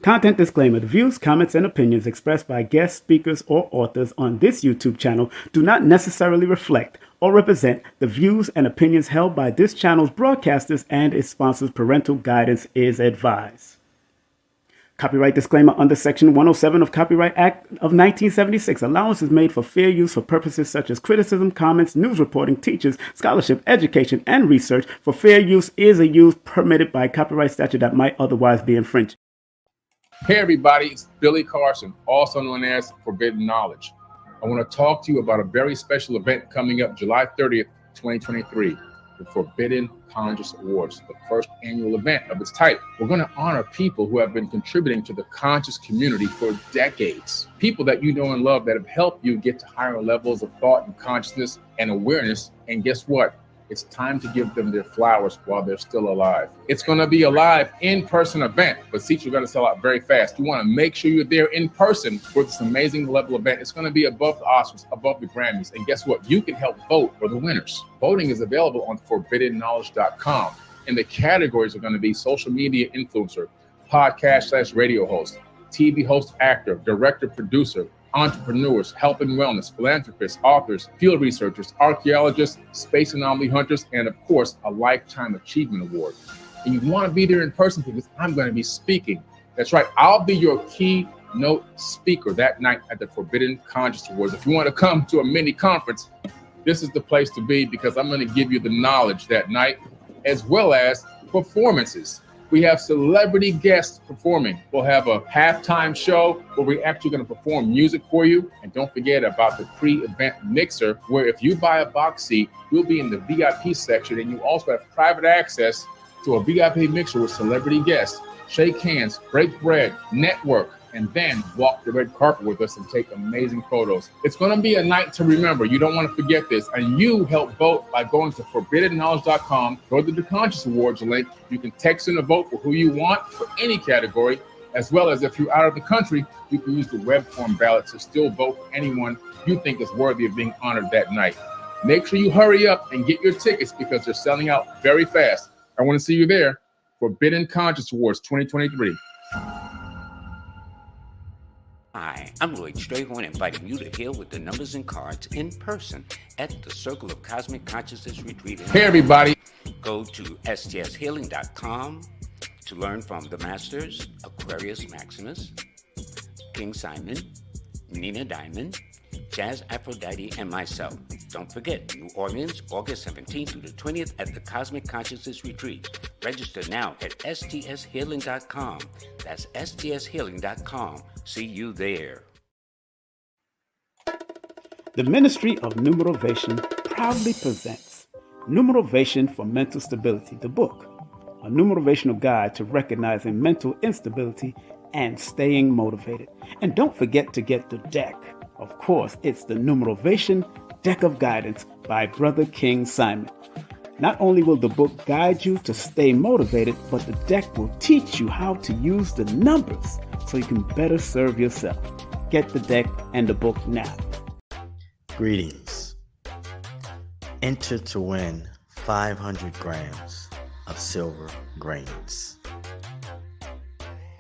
Content disclaimer. The views, comments, and opinions expressed by guest speakers or authors on this YouTube channel do not necessarily reflect or represent the views and opinions held by this channel's broadcasters and its sponsors. Parental guidance is advised. Copyright disclaimer under Section 107 of Copyright Act of 1976. Allowance is made for fair use for purposes such as criticism, comments, news reporting, teachers, scholarship, education, and research. For fair use is a use permitted by copyright statute that might otherwise be infringed. Hey everybody, it's Billy Carson, also known as Forbidden Knowledge. I want to talk to you about a very special event coming up July 30th, 2023, the Forbidden Conscious Awards, the first annual event of its type. We're going to honor people who have been contributing to the conscious community for decades. People that you know and love that have helped you get to higher levels of thought and consciousness and awareness. And guess what? It's time to give them their flowers while they're still alive. It's going to be a live in-person event, but seats are going to sell out very fast. You want to make sure you're there in person for this amazing level event. It's going to be above the Oscars, above the Grammys. And guess what? You can help vote for the winners. Voting is available on forbiddenknowledge.com. And the categories are going to be social media influencer, podcast/radio host, TV host, actor, director, producer, entrepreneurs, health and wellness, philanthropists, authors, field researchers, archaeologists, space anomaly hunters, and of course, a Lifetime Achievement Award. And you want to be there in person because I'm going to be speaking. That's right. I'll be your keynote speaker that night at the Forbidden Conscious Awards. If you want to come to a mini conference, this is the place to be because I'm going to give you the knowledge that night as well as performances. We have celebrity guests performing. We'll have a halftime show where we're actually going to perform music for you. And don't forget about the pre-event mixer, where if you buy a box seat, you'll be in the VIP section. And you also have private access to a VIP mixer with celebrity guests. Shake hands, break bread, network, and then walk the red carpet with us and take amazing photos. It's going to be a night to remember. You don't want to forget this. And you help vote by going to forbiddenknowledge.com, go to the Conscious Awards link. You can text in a vote for who you want for any category, as well as if you're out of the country, you can use the web form ballot to still vote for anyone you think is worthy of being honored that night. Make sure you hurry up and get your tickets because they're selling out very fast. I want to see you there. Forbidden Conscious Awards 2023. Hi, I'm Lloyd Strayhorn, inviting you to heal with the numbers and cards in person at the Circle of Cosmic Consciousness Retreat. Hey, everybody. Go to stshealing.com to learn from the Masters, Aquarius Maximus, King Simon, Nina Diamond, Jazz Aphrodite, and myself. Don't forget, New Orleans, August 17th through the 20th at the Cosmic Consciousness Retreat. Register now at stshealing.com. That's stshealing.com. See you there. The Ministry of Numerovation proudly presents Numerovation for Mental Stability, the book, a numerational guide to recognizing mental instability and staying motivated. And don't forget to get the deck. Of course, it's the Numerovation Deck of Guidance by Brother King Simon. Not only will the book guide you to stay motivated, but the deck will teach you how to use the numbers so you can better serve yourself. Get the deck and the book now. Greetings. Enter to win 500 grams of silver grains.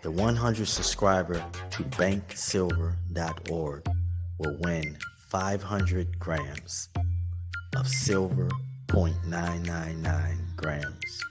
The 100 subscriber to banksilver.org will win 500 grams of silver 0.999 grams.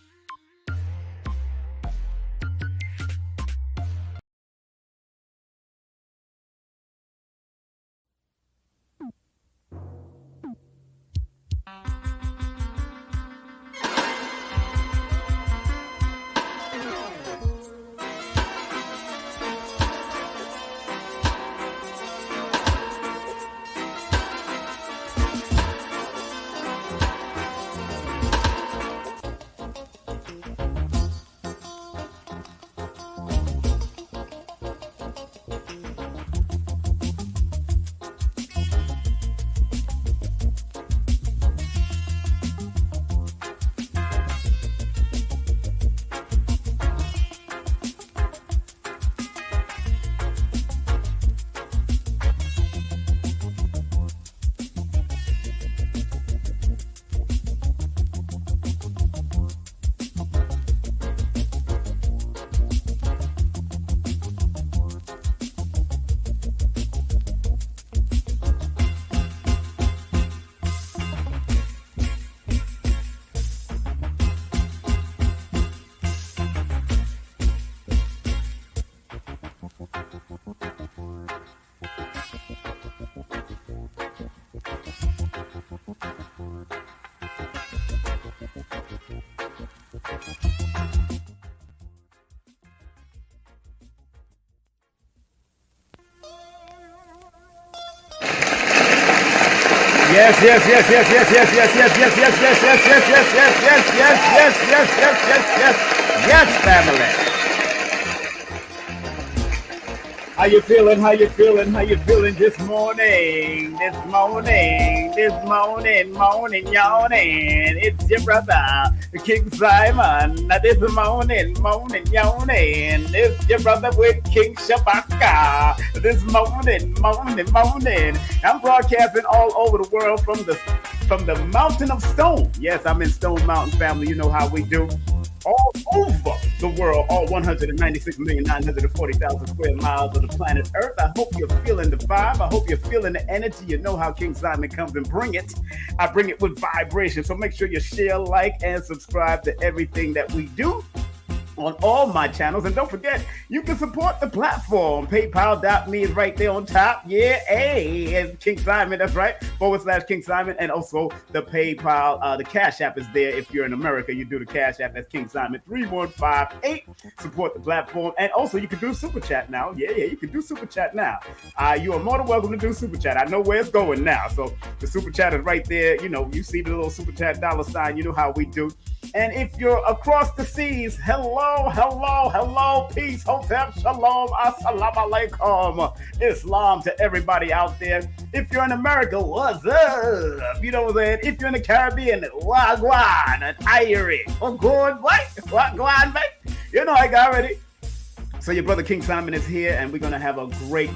Yes, family. How you feeling? How you feeling? How you feeling this morning? Morning, yawning. It's your brother, King Simon. This morning, yawning. It's your brother with King Shabaka. This morning. I'm broadcasting all over the world from the mountain of Stone. Yes, I'm in Stone Mountain, family. You know how we do. All over the world, all 196,940,000 square miles of the planet Earth. I hope you're feeling the vibe. I hope you're feeling the energy. You know how King Simon comes and bring it. I bring it with vibration. So make sure you share, like, and subscribe to everything that we do on all my channels. And don't forget, you can support the platform. PayPal.me is right there on top. Yeah, hey, and King Simon, that's right, /King Simon. And also the PayPal, the Cash App is there. If you're in America, you do the Cash App. That's King Simon 3158. Support the platform. And also you can do Super Chat now. Yeah, you can do Super Chat now. You are more than welcome to do Super Chat. I know where it's going now. So the Super Chat is right there. You know, you see the little Super Chat $sign. You know how we do. And if you're across the seas, hello, peace, hotep, shalom, assalamu alaikum, Islam to everybody out there. If you're in America, what's up? You know what I'm saying? If you're in the Caribbean, wagwan, and Irish, oh good, what? Wagwan, mate? You know I got already. So your brother King Simon is here, and we're going to have a great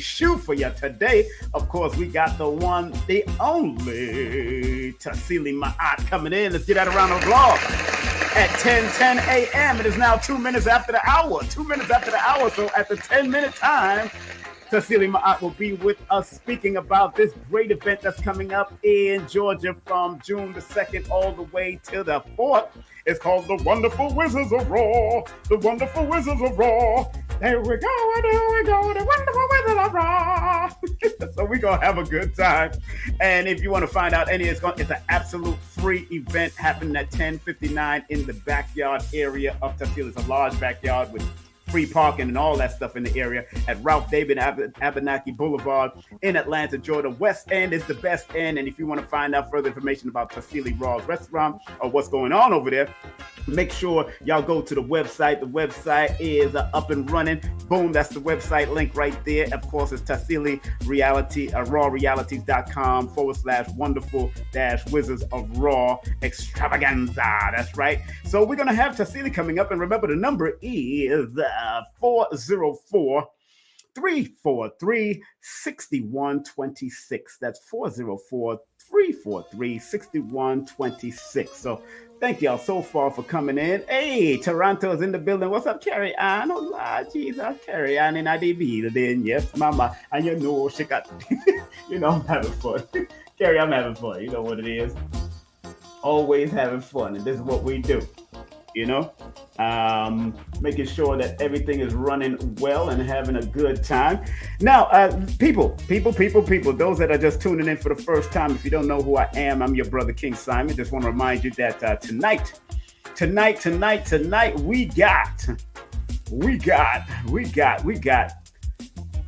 show for you today. Of course, we got the one, the only Tassilli Ma'at coming in. Let's get that around the vlog at 10 a.m. It is now 2 minutes after the hour. 2 minutes after the hour, so at the 10-minute time, Tassilli Ma'at will be with us speaking about this great event that's coming up in Georgia from June the 2nd all the way till the 4th. It's called The Wonderful Wizards of Raw. The Wonderful Wizards of Raw. There we go, the Wonderful Wizards of Raw. So we're going to have a good time. And if you want to find out it's an absolute free event happening at 10:59 in the backyard area of Tassilli. It's a large backyard with free parking and all that stuff in the area at Ralph David Abenaki Boulevard in Atlanta, Georgia. West End is the best end. And if you want to find out further information about Tassilli Raw's restaurant or what's going on over there, make sure y'all go to the website. The website is up and running. Boom, that's the website link right there. Of course, it's Tassilli Reality, rawrealities.com /wonderful-wizards of raw extravaganza. That's right. So we're going to have Tassilli coming up. And remember, the number is 404-343-6126. That's 404-343-6126. So thank y'all so far for coming in. Hey, Toronto's in the building. What's up, Carrie Ann? Oh, Lord Jesus, Carrie Ann in the building. Yes, mama. And you know, she got, you know, I'm having fun. Carrie, I'm having fun. You know what it is. Always having fun. And this is what we do. You know, making sure that everything is running well and having a good time. Now, people, those that are just tuning in for the first time, if you don't know who I am, I'm your brother King Simon. Just want to remind you that tonight, we got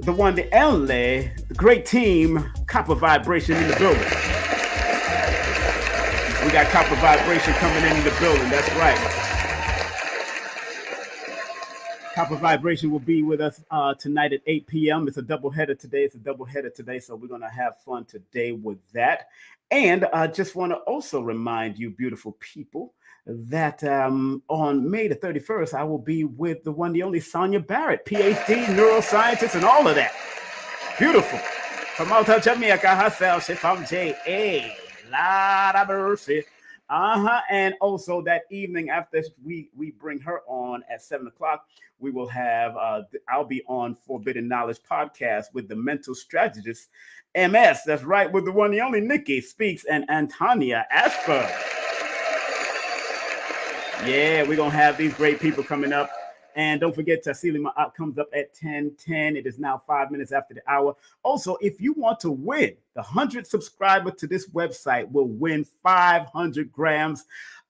the one, the only, the great team, Copper Vibration in the building. We got Copper Vibration coming in the building. That's right. Copper Vibration will be with us tonight at 8 p.m. It's a doubleheader today. So we're going to have fun today with that. And I just want to also remind you, beautiful people, that on May the 31st, I will be with the one, the only Sonia Barrett, PhD, neuroscientist, and all of that. Beautiful. From out of Jamaica herself, she's from J.A. Lord of mercy. And also that evening after we bring her on at 7 o'clock, we will have, I'll be on Forbidden Knowledge podcast with the mental strategist, MS. That's right, with the one, the only Nikki Speaks and Antonia Ashford. Yeah, we're going to have these great people coming up. And don't forget, Tassilli Ma'at comes up at 10:10. It is now 5 minutes after the hour. Also, if you want to win, the 100th subscriber to this website will win 500 grams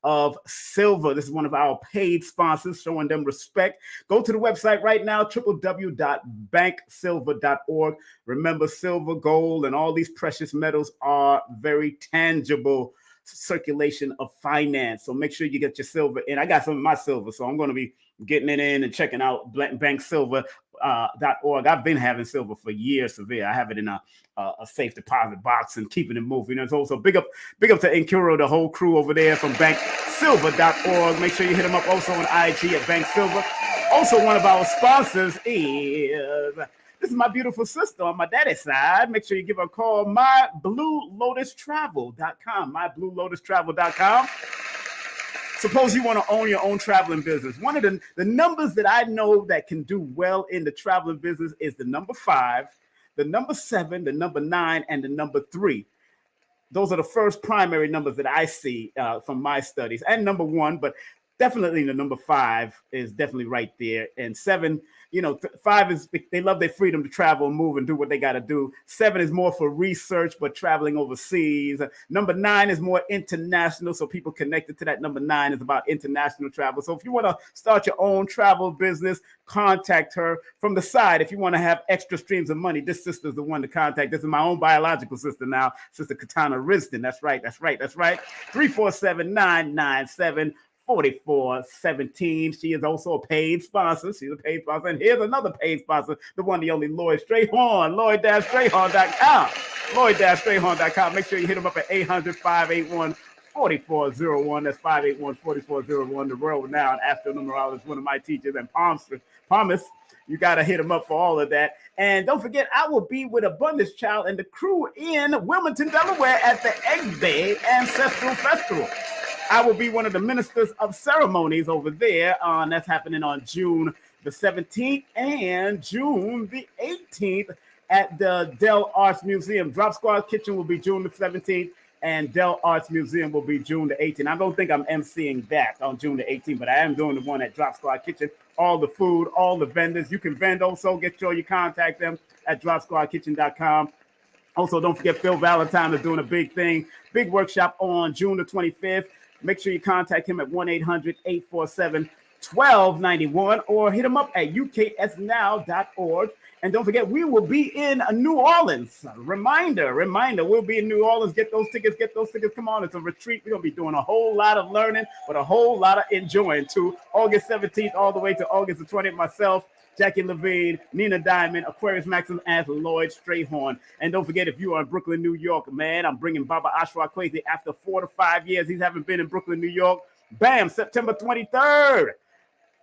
of silver. This is one of our paid sponsors, showing them respect. Go to the website right now, www.banksilver.org. Remember, silver, gold, and all these precious metals are very tangible circulation of finance. So make sure you get your silver in. I got some of my silver, so I'm going to be getting it in and checking out banksilver.org. I've been having silver for years, Severe. I have it in a safe deposit box and keeping it moving. It's also big up to Incuro, the whole crew over there from banksilver.org. Make sure you hit them up also on IG at banksilver. Also, one of our sponsors is, this is my beautiful sister on my daddy's side. Make sure you give her a call, mybluelotustravel.com, mybluelotustravel.com. Suppose you want to own your own traveling business. One of the numbers that I know that can do well in the traveling business is the number 5, the number 7, the number 9, and the number 3. Those are the first primary numbers that I see from my studies. And number 1, but definitely the number 5 is definitely right there. And 7, 5 is, they love their freedom to travel and move and do what they got to do. 7 is more for research, but traveling overseas. Number 9 is more international. So people connected to that number 9 is about international travel. So if you want to start your own travel business, contact her. From the side, if you want to have extra streams of money, this sister is the one to contact. This is my own biological sister now, Sister Katana Risden. That's right. 347-997-4417. She is also a paid sponsor. She's a paid sponsor. And here's another paid sponsor, the one, the only Lloyd Strayhorn, Lloyd-Strayhorn.com. Lloyd-Strayhorn.com. Make sure you hit him up at 800-581-4401. That's 581-4401. The world-renowned astronumerologist, one of my teachers, and Promise. You got to hit him up for all of that. And don't forget, I will be with Abundance Child and the crew in Wilmington, Delaware at the Egg Bay Ancestral Festival. I will be one of the ministers of ceremonies over there. That's happening on June the 17th and June the 18th at the Dell Arts Museum. Drop Squad Kitchen will be June the 17th and Dell Arts Museum will be June the 18th. I don't think I'm emceeing that on June the 18th, but I am doing the one at Drop Squad Kitchen. All the food, all the vendors. You can vend also. Get sure you contact them at dropsquadkitchen.com. Also, don't forget Phil Valentine is doing a big workshop on June the 25th. Make sure you contact him at 1-800-847-1291 or hit him up at uksnow.org. And don't forget, we will be in New Orleans. Reminder, we'll be in New Orleans. Get those tickets. Come on, it's a retreat. We're going to be doing a whole lot of learning, but a whole lot of enjoying too. August 17th all the way to August the 20th, myself, Jackie Levine, Nina Diamond, Aquarius Maxim, and Lloyd Strayhorn. And don't forget, if you are in Brooklyn, New York, man, I'm bringing Baba Ashra Kwesi after 4 to 5 years. He haven't been in Brooklyn, New York. Bam, September 23rd.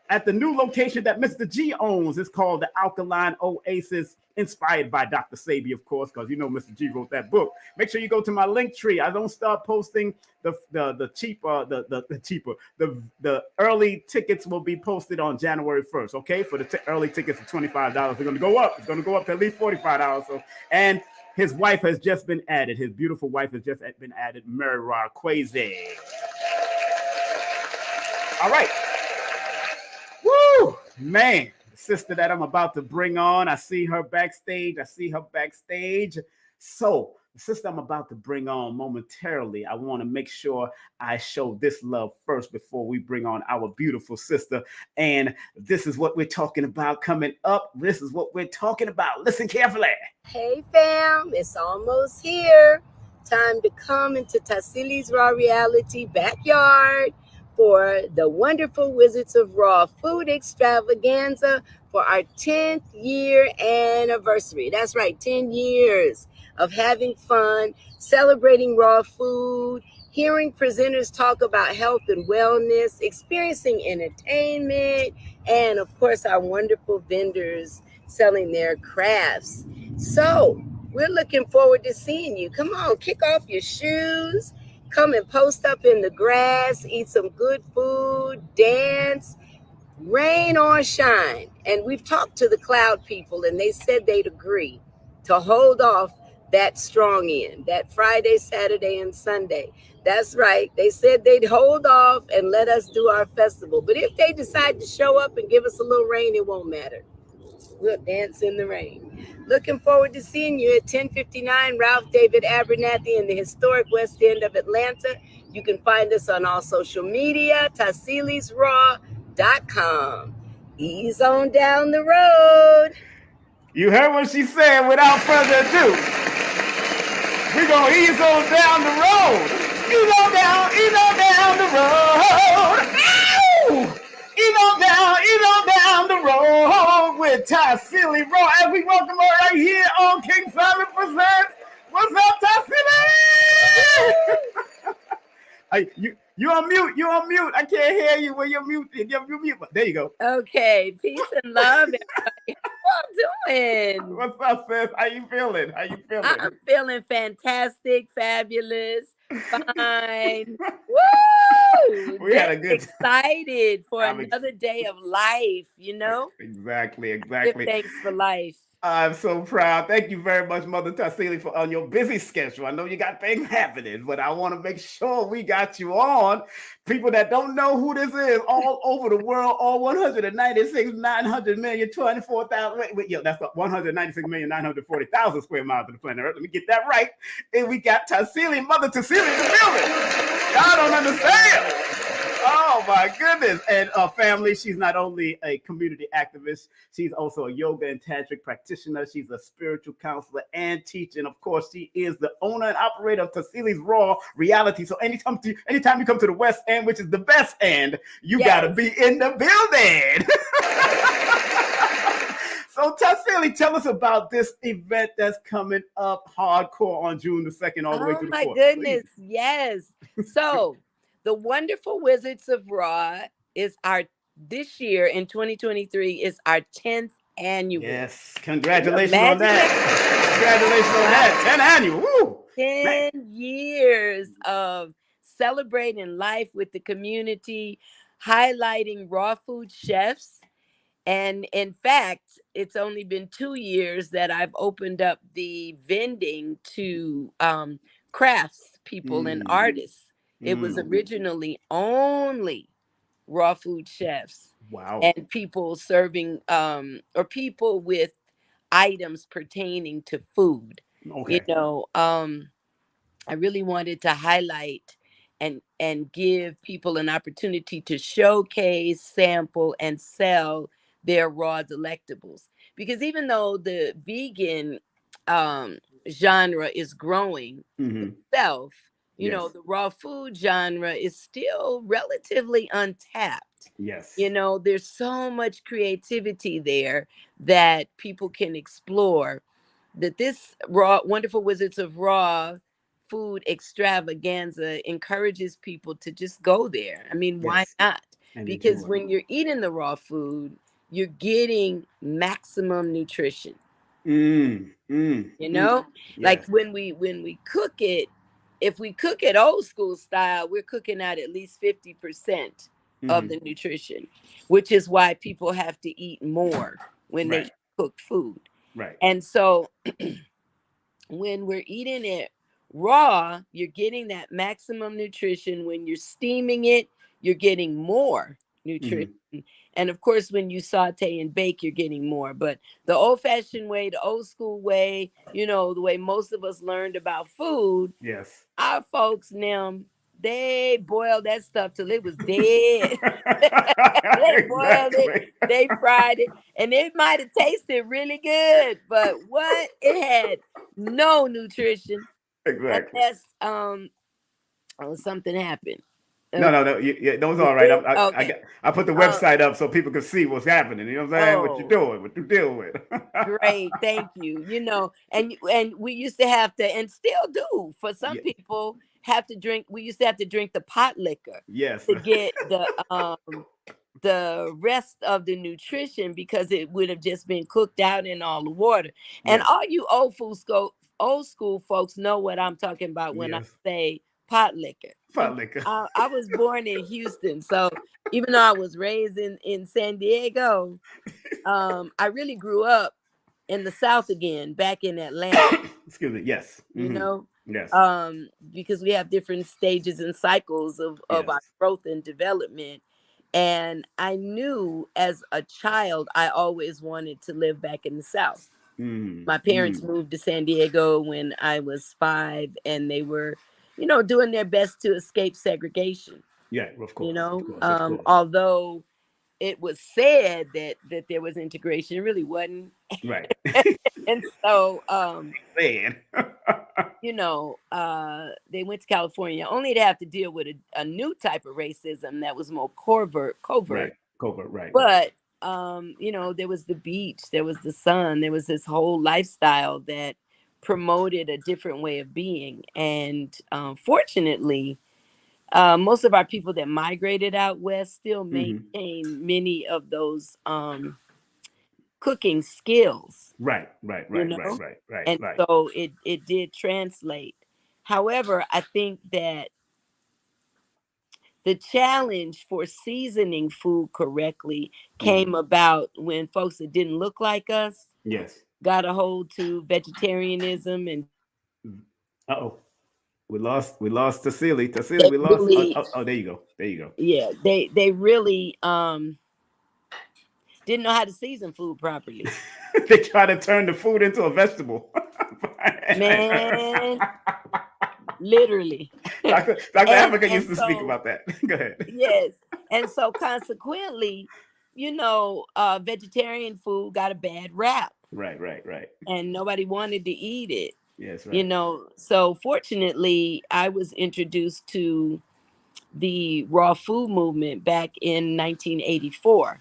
At the new location that Mr. G owns. It's called the Alkaline Oasis, inspired by Dr. Sabi, of course, because you know Mr. G wrote that book. Make sure you go to my link tree. I don't start posting the early tickets will be posted on January 1st. Okay, for the early tickets of $25, they're going to go up. It's going to go up to at least $45. So, and his wife has just been added. His beautiful wife has just been added, Mary Ra Kwesi. All right. Woo, man, the sister that I'm about to bring on, I see her backstage. So the sister I'm about to bring on momentarily, I want to make sure I show this love first before we bring on our beautiful sister. And this is what we're talking about coming up. Listen carefully. Hey fam, it's almost here. Time to come into Tassilli's Raw Reality backyard for the wonderful Wizards of Raw Food Extravaganza for our 10th year anniversary. That's right, 10 years of having fun, celebrating raw food, hearing presenters talk about health and wellness, experiencing entertainment, and of course, our wonderful vendors selling their crafts. So we're looking forward to seeing you. Come on, kick off your shoes. Come and post up in the grass, eat some good food, dance, rain or shine. And we've talked to the cloud people and they said they'd agree to hold off that strong end, that Friday, Saturday, and Sunday. That's right. They said they'd hold off and let us do our festival. But if they decide to show up and give us a little rain, it won't matter. We'll dance in the rain. Looking forward to seeing you at 1059 Ralph David Abernathy in the historic West End of Atlanta. You can find us on all social media, tassillisraw.com. Ease on down the road. You heard what she said. Without further ado, we're going to ease on down the road. Ease on down the road. Ow! Ease on down the road with Tassilli Raw. As we welcome her right here on King Simon Presents. What's up, Tassilli? You on mute. You on mute. I can't hear you when you're mute. You're mute. There you go. Okay. Peace and love, everybody. How you doing? What's up, sis? How you feeling? I'm feeling fantastic, fabulous, fine. Woo! We had a good excited for another day of life, you know? Exactly. Give thanks for life. I'm so proud. Thank you very much, Mother Tassilli, for on your busy schedule. I know you got things happening, but I want to make sure we got you on. People that don't know who this is, all over the world, all 196,900,024,000. Wait, that's 196,940,000 square miles of the planet Earth. Let me get that right. And we got Tassilli, Mother Tassilli in the building. Y'all don't understand. Oh my goodness. And family, she's not only a community activist, she's also a yoga and tantric practitioner. She's a spiritual counselor and teacher. And of course, she is the owner and operator of Tassilli's Raw Reality. So anytime you come to the West End, which is the best end, you gotta be in the building. So Tassilli, tell us about this event that's coming up hardcore on June the 2nd all the way through the 4th. Oh my goodness, yes. So the Wonderful Wizards of Raw is this year in 2023 is our 10th annual. Yes, congratulations on that. Congratulations on that. 10 annual. Woo! 10 years of celebrating life with the community, highlighting raw food chefs. And in fact, it's only been 2 years that I've opened up the vending to crafts people and artists. It was originally only raw food chefs. Wow. And people serving or people with items pertaining to food. Okay. You know, I really wanted to highlight and give people an opportunity to showcase, sample, and sell their raw delectables. Because even though the vegan genre is growing itself, you know, the raw food genre is still relatively untapped. Yes. You know, there's so much creativity there that people can explore, that this Wonderful Wizards of Raw food extravaganza encourages people to just go there. I mean, why not? And because when you're eating the raw food, you're getting maximum nutrition. You know, like when we cook it, if we cook it old school style, we're cooking out at least 50% of the nutrition, which is why people have to eat more when they cook food. Right. And so when we're eating it raw, you're getting that maximum nutrition. When you're steaming it, you're getting more nutrition. And of course, when you saute and bake, you're getting more. But the old-fashioned way, the old school way, you know, the way most of us learned about food, our folks now, they boiled that stuff till it was dead. They boiled it, they fried it, and it might have tasted really good, but what? It had no nutrition. Exactly. Unless something happened. No, those are all right. I put the website up so people can see what's happening. You know what I'm saying? What you're doing, what you deal with. Great, thank you. You know, and we used to have to, and still do, for some people, have to drink. We used to have to drink the pot liquor. Yes. To get the rest of the nutrition, because it would have just been cooked out in all the water. And all you old school folks know what I'm talking about when I say pot liquor. Pot liquor. I was born in Houston, so even though I was raised in San Diego, I really grew up in the South again, back in Atlanta. Excuse me. Yes. You know. Yes. Because we have different stages and cycles of our growth and development. And I knew as a child, I always wanted to live back in the South. My parents moved to San Diego when I was 5, and they were doing their best to escape segregation. Yeah, of course, of course, of course. Although it was said that there was integration, it really wasn't. Right. And so, Man. they went to California only to have to deal with a new type of racism that was more covert. Right. Covert. Right. But there was the beach, there was the sun, there was this whole lifestyle that promoted a different way of being. And fortunately, most of our people that migrated out west still maintain many of those cooking skills. Right. And so it did translate. However, I think that the challenge for seasoning food correctly came about when folks that didn't look like us got a hold to vegetarianism. And we lost Tassilli. We lost. Really, there you go. Yeah, they really didn't know how to season food properly. They try to turn the food into a vegetable. Man, literally. Dr. Africa used to speak about that. Go ahead. Yes. And so consequently, vegetarian food got a bad rap. Right. And nobody wanted to eat it. Yes, right. So fortunately, I was introduced to the raw food movement back in 1984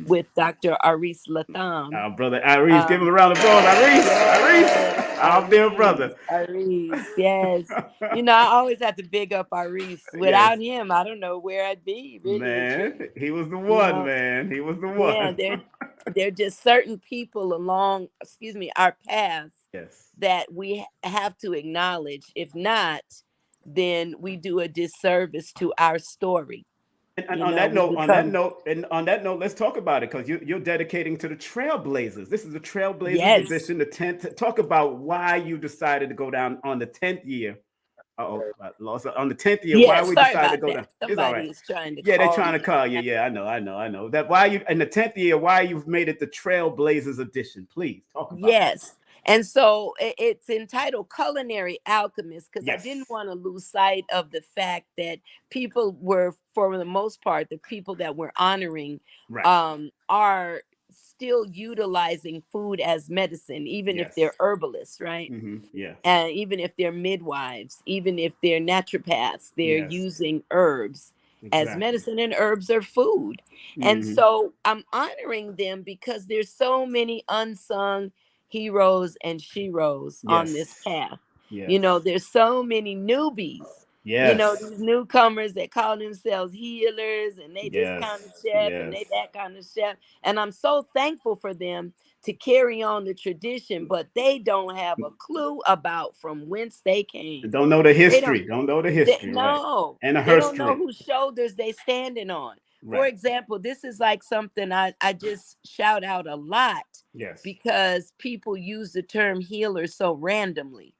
with Dr. Aris Latham. Our brother Aris, give him a round of applause. Aris, our dear brother. Aris, yes. I always have to big up Aris. Without him, I don't know where I'd be. Really, man, he was the one, man. He was the one. Yeah, there are just certain people along, our paths that we have to acknowledge. If not, then we do a disservice to our story. And on that note, let's talk about it, because you're dedicating to the Trailblazers. This is the Trailblazers edition, the 10th. Talk about why you decided to go down on the 10th year. On the 10th year, why we decided to go down. It's all right. They're trying to call you. Yeah, I know. That why you in the 10th year, why you've made it the Trailblazers edition. Please talk about it. And so it's entitled Culinary Alchemist, because I didn't want to lose sight of the fact that people were, for the most part, the people that we're honoring are still utilizing food as medicine, even if they're herbalists, right? And even if they're midwives, even if they're naturopaths, they're using herbs as medicine, and herbs are food. And so I'm honoring them because there's so many unsung heroes and sheroes on this path. There's so many newbies. These newcomers that call themselves healers, and they this kind of chef and they that kind of chef. And I'm so thankful for them to carry on the tradition, but they don't have a clue about from whence they came. Don't know the history. Don't know the history. No. And they don't know whose shoulders they standing on. For example, this is like something I just shout out a lot. Because people use the term healer so randomly.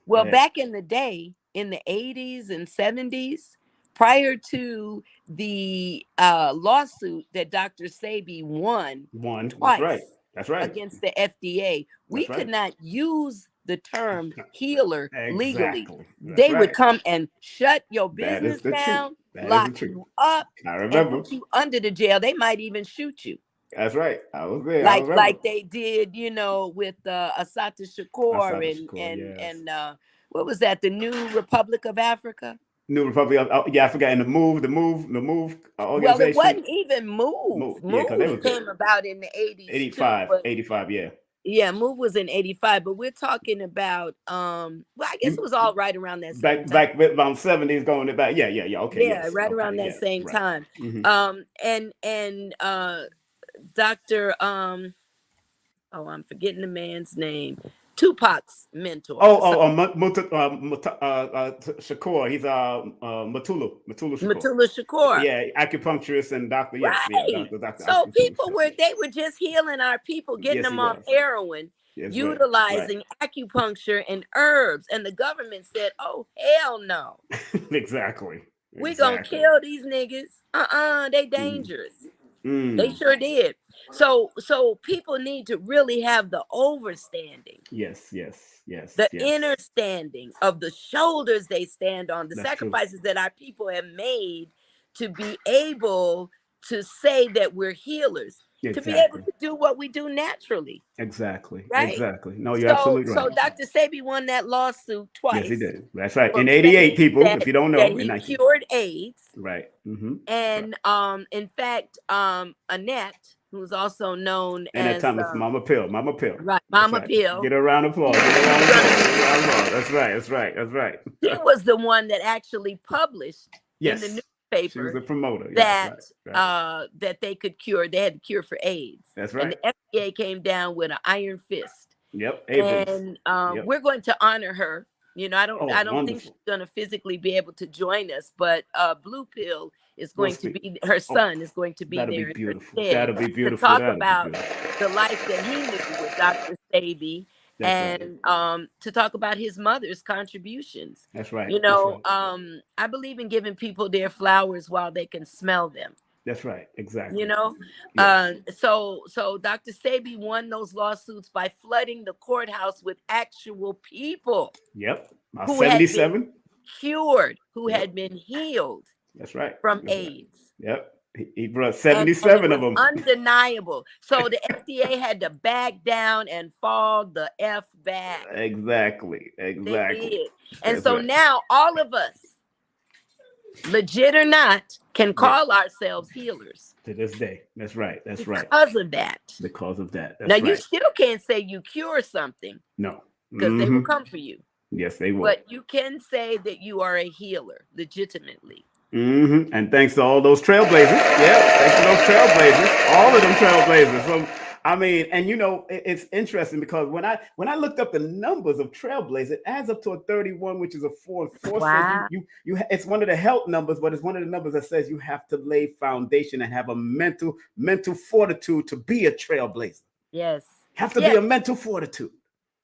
Well, back in the day, in the 80s and 70s, prior to the lawsuit that Dr. Sebi won twice against the FDA, we could not use the term healer legally. They would come and shut your business down, lock you up, and put you under the jail. They might even shoot you. That's right. I was there. Like they did, with Assata Shakur and what was that? The New Republic of Africa. New Republic of I forgot. And the move organization. Well, it wasn't even Move. Move came about in the 80s. 85, yeah. Yeah, Move was in 85, but we're talking about I guess it was all right around that same time. Back around 70s going back. Yeah, okay. Yeah, around that same time. And Dr. I'm forgetting the man's name. Tupac's mentor. Shakur. He's Matula Shakur. Matula Shakur. Yeah, acupuncturist and doctor. Doctor. So people they were just healing our people, getting them off heroin, utilizing acupuncture and herbs, and the government said, "Oh hell no!" Exactly. We're gonna kill these niggas. They dangerous. They sure did. So people need to really have the overstanding, Yes, yes, yes, the yes. understanding of the shoulders they stand on, the That's true. sacrifices that our people have made to be able to say that we're healers, to be able Exactly. to do what we do naturally, Exactly. right? Exactly. No, you're absolutely So right. Dr. Sebi won that lawsuit Yes, he twice did. That's right. In from 88, saying people, if you don't know, that in he 19. cured AIDS. Right. That's right. And in fact, Annette, who's also known And that as time it's Mama Pill. Mama Pill. right, That's Mama right. Pill, Get a round of applause. Get a round of applause. Get a round of applause. That's right. That's right. That's right. he was the one that actually published in the Yes. She was newspaper the promoter. Yes. that Right. Right. that they could cure. They had the cure for AIDS, That's and right. the FDA came down with an iron fist. Yep. Abrams. And Yep. we're going to honor her. You know, I Oh, don't think she's wonderful. going to physically be able to join us, but Blue Pill is We'll going to speak. be, her Oh, son is going to be that'll be there in her beautiful. stead That'll be to beautiful. talk That'll be about beautiful. the life that he knew with Dr. Sabi, That's right. and to talk about his mother's contributions. That's right. You That's know, right. I believe in giving people their flowers while they can smell them. That's right. Exactly. You know, Yes. so Dr. Sabi won those lawsuits by flooding the courthouse with actual people Yep. About who had been 77. cured, who Yep. had been healed That's right. from That's right. AIDS. Yep. He brought And 77 it of was them. undeniable. So the FDA had to back down and fall the F back. Exactly. They Exactly. did. And That's so right. now all of us, legit or not, can call ourselves healers To this day. That's right. That's right. because of that. Because of that. That's Now, right. you still can't say you cure something No. because they will come for you. Yes, they will. But you can say that you are a healer legitimately. And thanks to all those trailblazers. Yeah, thanks to those trailblazers. All of them trailblazers. From, I mean, and you know, it's interesting because when I looked up the numbers of trailblazers, it adds up to a 31, which is a 4 and 4. Wow. So you it's one of the health numbers, but it's one of the numbers that says you have to lay foundation and have a mental fortitude to be a trailblazer. Yes. Have to be a mental fortitude.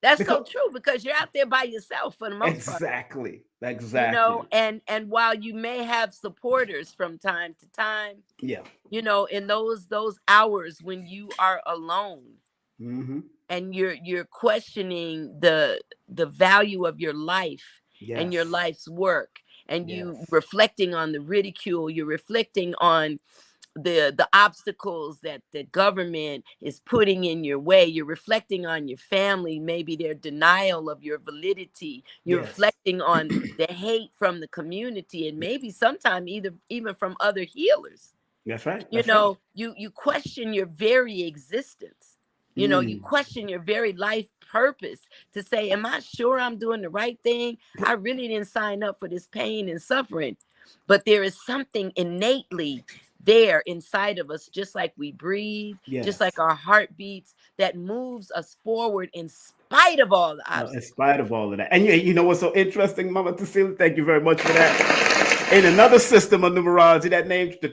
That's so true because you're out there by yourself for the most part. Exactly. You know, and while you may have supporters from time to time, yeah, you know, in those hours when you are alone and you're questioning the value of your life and your life's work, and you reflecting on the ridicule, you're reflecting on the obstacles that the government is putting in your way, you're reflecting on your family, maybe their denial of your validity, you're reflecting on the hate from the community, and maybe sometime even from other healers. That's right. You know, you question your very existence. You know, you question your very life purpose to say, am I sure I'm doing the right thing? I really didn't sign up for this pain and suffering. But there is something innately there inside of us, just like we breathe, just like our heart beats, that moves us forward in spite of all the obstacles. In spite of all of that. And you know what's so interesting, Mama Tassilli? Thank you very much for that. In another system of numerology, the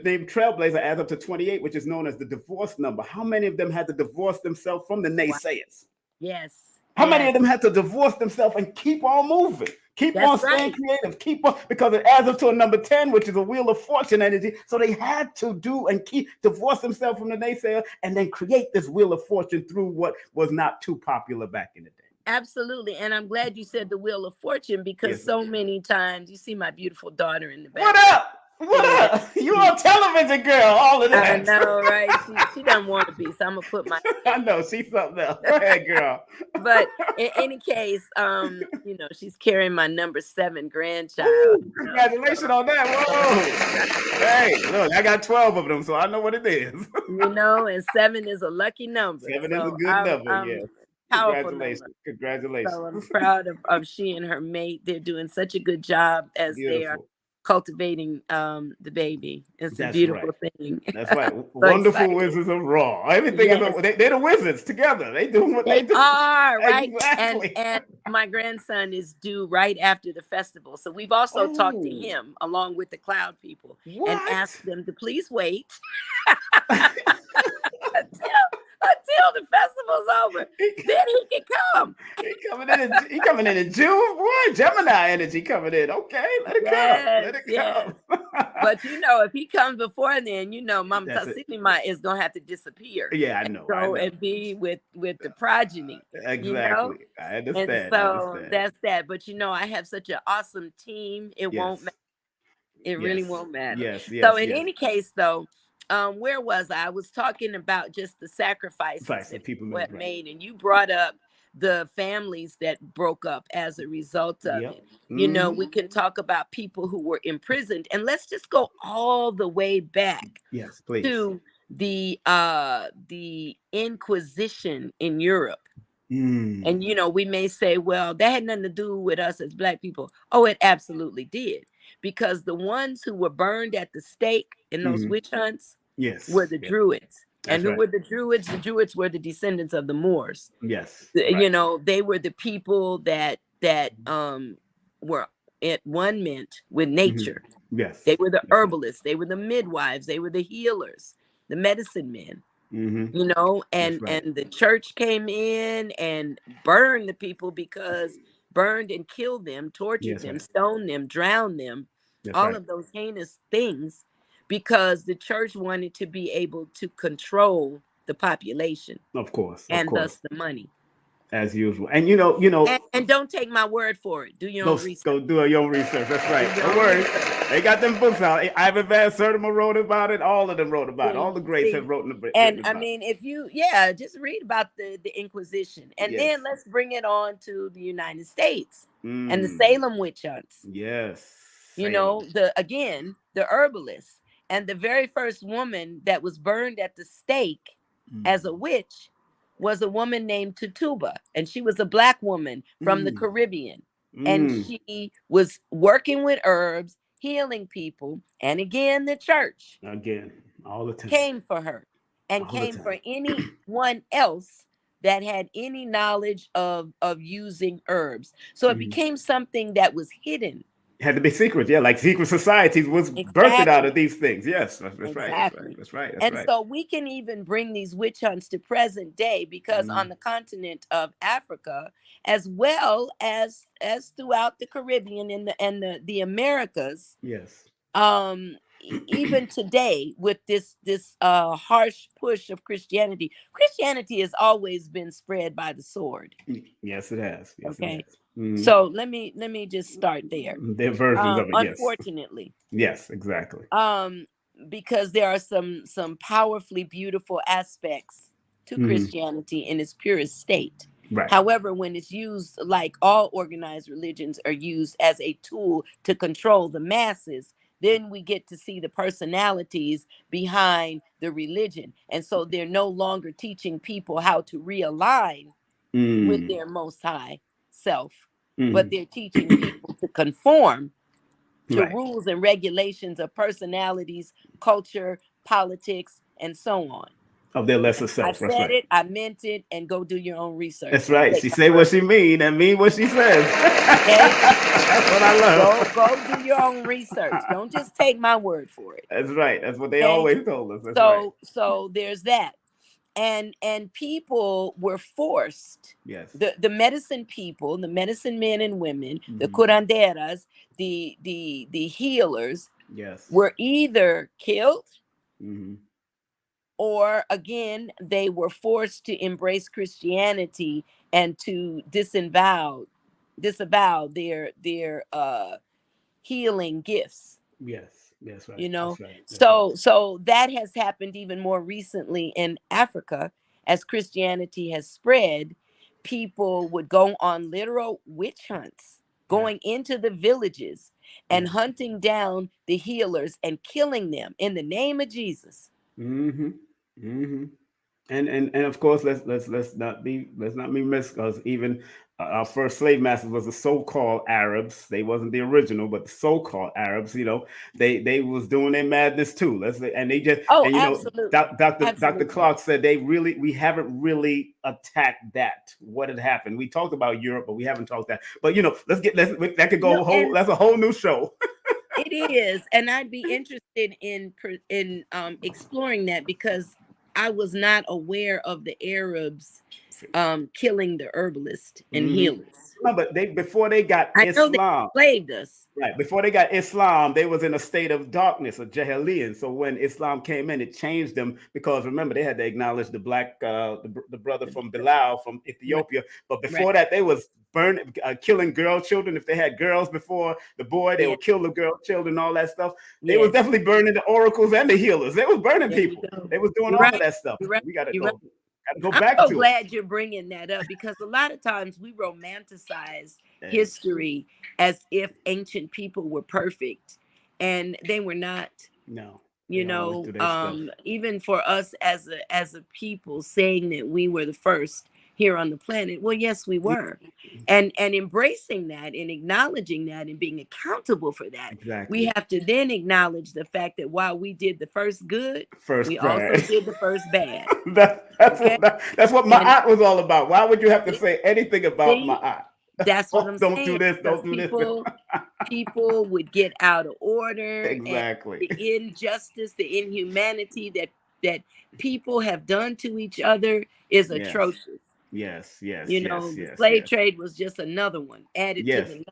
name Trailblazer adds up to 28, which is known as the divorce number. How many of them had to divorce themselves from the naysayers? Yes. How many of them had to divorce themselves and keep on moving? Keep on staying creative. Keep on, because it adds up to a number 10, which is a wheel of fortune energy. So they had to do and divorce themselves from the naysayer and then create this wheel of fortune through what was not too popular back in the day. Absolutely. And I'm glad you said the wheel of fortune, because so many times you see my beautiful daughter in the back. What up? What up? You on television, girl? All of that. I know, right? She doesn't want to be, so I'm gonna put my. I know she's something else. Go ahead, girl. But in any case, you know, she's carrying my number 7 grandchild. Ooh, congratulations on that! Whoa! Hey, look, I got 12 of them, so I know what it is. You know, and 7 is a lucky number. 7 is a good number. Yeah. Powerful Congratulations. So I'm proud of she and her mate. They're doing such a good job as they are cultivating the baby. It's a beautiful thing. That's right. So wonderful exciting. Wizards of Raw. Everything is they're the wizards together. They doing what they do. Are right. Exactly. And my grandson is due right after the festival. So we've also talked to him along with the cloud people and asked them to please wait until the festival's over. Then he can come. He coming in June, boy. Gemini energy coming in. Okay, let it come. Let it come. But if he comes before then, Mama That's it. Tassilli Ma'at is gonna have to disappear Yeah, I and know. I go know. and be with the progeny, you know. Exactly. I And understand. I so understand. that's that. But I have such an awesome team. It Yes. won't matter. It really Yes. won't matter. Yes. So Yes. in Yes. any case, though, where was I? I was talking about just the sacrifices Vice that of people people made, have right. made, and you brought up the families that broke up as a result of Yep. it. Hmm. We can talk about people who were imprisoned, and let's just go all the way back Yes, please. to the Inquisition in Europe. Mm. And we may say, well, that had nothing to do with us as Black people. Oh, it absolutely did, because the ones who were burned at the stake in those Hmm. wich hunts were Yes. the Yeah. Druids. And That's who right. were the Druids? The Druids were the descendants of the Moors. Yes. Right. They were the people that were at one mint with Hmm. nature. They Yes. were the That's right. herbalists, they were the midwives, they were the healers, the medicine men. Hmm. That's And right. the church came in and burned the people, because burned and killed them, tortured Yes, them, right. stoned them, drowned them, That's all right. of those heinous things, because the church wanted to be able to control the population Of course. Of and thus course. the money. As usual. And And don't take my word for it. Do your go own research. go do your own research. That's Do right. your Don't own worry. research. They got them books out. Ivan Van Sertima wrote about it. All of them wrote about it. All the greats See, have and written I about it. mean, if you, just read about the Inquisition, and Yes. then let's bring it on to the United States and the Mm. Salem witch hunts. Yes. Salem. The herbalists, and the very first woman that was burned at the stake as a Mm. witch was a woman named Tutuba, and she was a Black woman from the Mm. Caribbean, and Mm. she was working with herbs, healing people, and again, the church Again. All the time. came for her and All the came for time. anyone else that had any knowledge of using herbs. So it Mhm. became something that was hidden. Had to be secret, yeah, like secret societies was birthed out of Exactly. these things. Yes, that's right. That's right. Exactly. That's right. That's And right. so we can even bring these witch hunts to present day, because on Mm. the continent of Africa, as well as throughout the Caribbean and the Americas, Yes. even today, with this harsh push of Christianity has always been spread by the sword. Yes, it has. Yes, it Okay. has. Mm. So let me just start there. Their versions of it. Yes. Unfortunately, Yes. Exactly. um because there are some powerfully beautiful aspects to Hmm. Christianity in its purest state. Right. However, when it's used, like all organized religions are used, as a tool to control the masses, then we get to see the personalities behind the religion. And so they're no longer teaching people how to realign with Mm. their most high self, but Hmm. they're teaching people to conform to Right. rules and regulations of personalities, culture, politics, and so on. Of their lesser I self. That's said right. it, I meant it, and go do your own research. That's Don't right. take She my say what word. she mean and mean what she says. Okay? That's what I love. Go do your own research. Don't just take my word for it. That's right. That's what they Okay? always told us. That's right. So there's that. And people were forced, Yes. the medicine people, the medicine men and women, the Mhm. curanderas, the healers, Yes. were either killed, Hmm. or again, they were forced to embrace Christianity and to disavow their healing gifts. Yes. That's right. you know That's right. That's right. so that has happened even more recently in Africa. As Christianity has spread, people would go on literal witch hunts, Yeah. going into the villages and Yeah. hunting down the healers and killing them in the name of Jesus. Mm-hmm. Mm-hmm. And of course, let's not be missed, because even our first slave masters was the so-called Arabs. They wasn't the original, but the so-called Arabs. They was doing their madness too. Let's say, and they just Oh, and absolutely. Dr. Absolutely. Clark said we haven't really attacked that. What had happened? We talked about Europe, but we haven't talked that. But that could go And that's a whole new show. it is, and I'd be interested in exploring that, because I was not aware of the Arabs killing the herbalist and healers. No, but before they got I know they Islam, enslaved us. right? Before they got Islam, they was in a state of darkness, a Jahiliyyah. So when Islam came in, it changed them because remember they had to acknowledge the black, the brother from Bilal from Ethiopia. But before that, they was burning, killing children. If they had girls before the boy, they would kill the girl children, all that stuff. They was definitely burning the oracles and the healers. They was burning people. They was doing all of that stuff. We gotta go. Go back I'm so to glad you're bringing that up because a lot of times we romanticize history as if ancient people were perfect, and they were not. No, you know, even for us as a people, saying that we were the first here on the planet. Well, yes, we were, and embracing that and acknowledging that and being accountable for that. We have to then acknowledge the fact that while we did the first good, we also did the first bad. That's what Ma'at was all about. Why would you have to say anything about Ma'at? That's what I'm saying. Don't do this. Don't do this. People would get out of order. Exactly. And the injustice, the inhumanity that people have done to each other is atrocious. Yes. The slave trade was just another one added to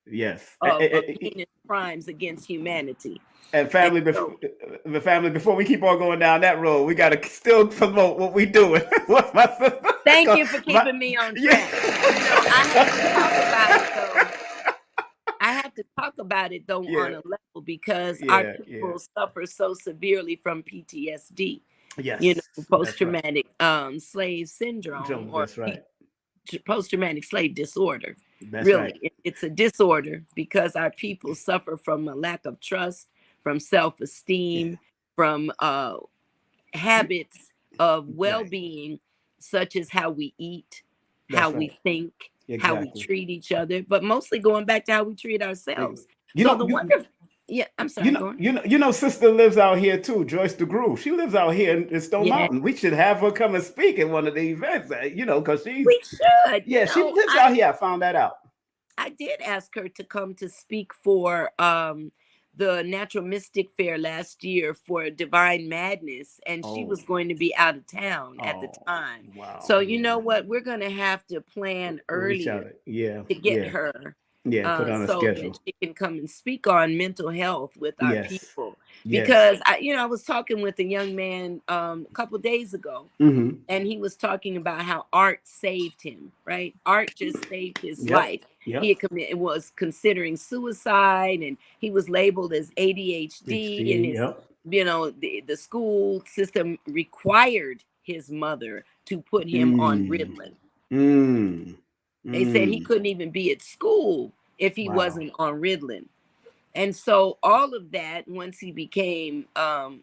the of heinous crimes against humanity. And before we keep on going down that road, we got to still promote what we doing. What's my sister? Thank you for keeping me on track. I have to talk about it though on a level because our people suffer so severely from PTSD. Yes. Post-traumatic slave syndrome or post-traumatic slave disorder. It's a disorder because our people suffer from a lack of trust, from self-esteem, from habits of well-being, such as how we eat, how we think, how we treat each other, but mostly going back to how we treat ourselves. I'm sorry. You know, sister lives out here too, Joyce DeGroove. She lives out here in Stone Mountain. We should have her come and speak at one of the events, because she lives out here. I found that out. I did ask her to come to speak for the Natural Mystic Fair last year for Divine Madness, and she was going to be out of town at the time. Wow. So you know what? We're going to have to plan earlier to get her. Put on a so schedule. that she can come and speak on mental health with our people. Because I was talking with a young man a couple days ago, and he was talking about how art saved him. Right, art just saved his life. He was considering suicide, and he was labeled as ADHD, and the school system required his mother to put him on Ritalin. They said he couldn't even be at school if he wasn't on Ritalin. And so all of that, once he became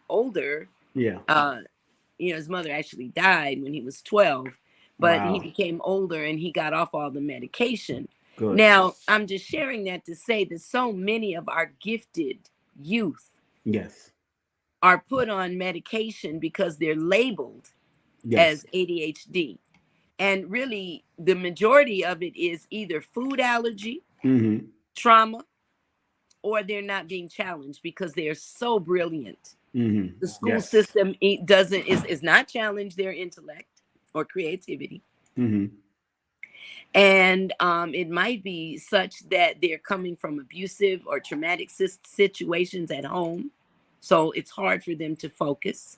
older, his mother actually died when he was 12, but he became older and he got off all the medication. Good. Now, I'm just sharing that to say that so many of our gifted youth are put on medication because they're labeled as ADHD. And really, the majority of it is either food allergy, trauma, or they're not being challenged because they're so brilliant. The school system is not challenged their intellect or creativity. And it might be such that they're coming from abusive or traumatic situations at home. So it's hard for them to focus.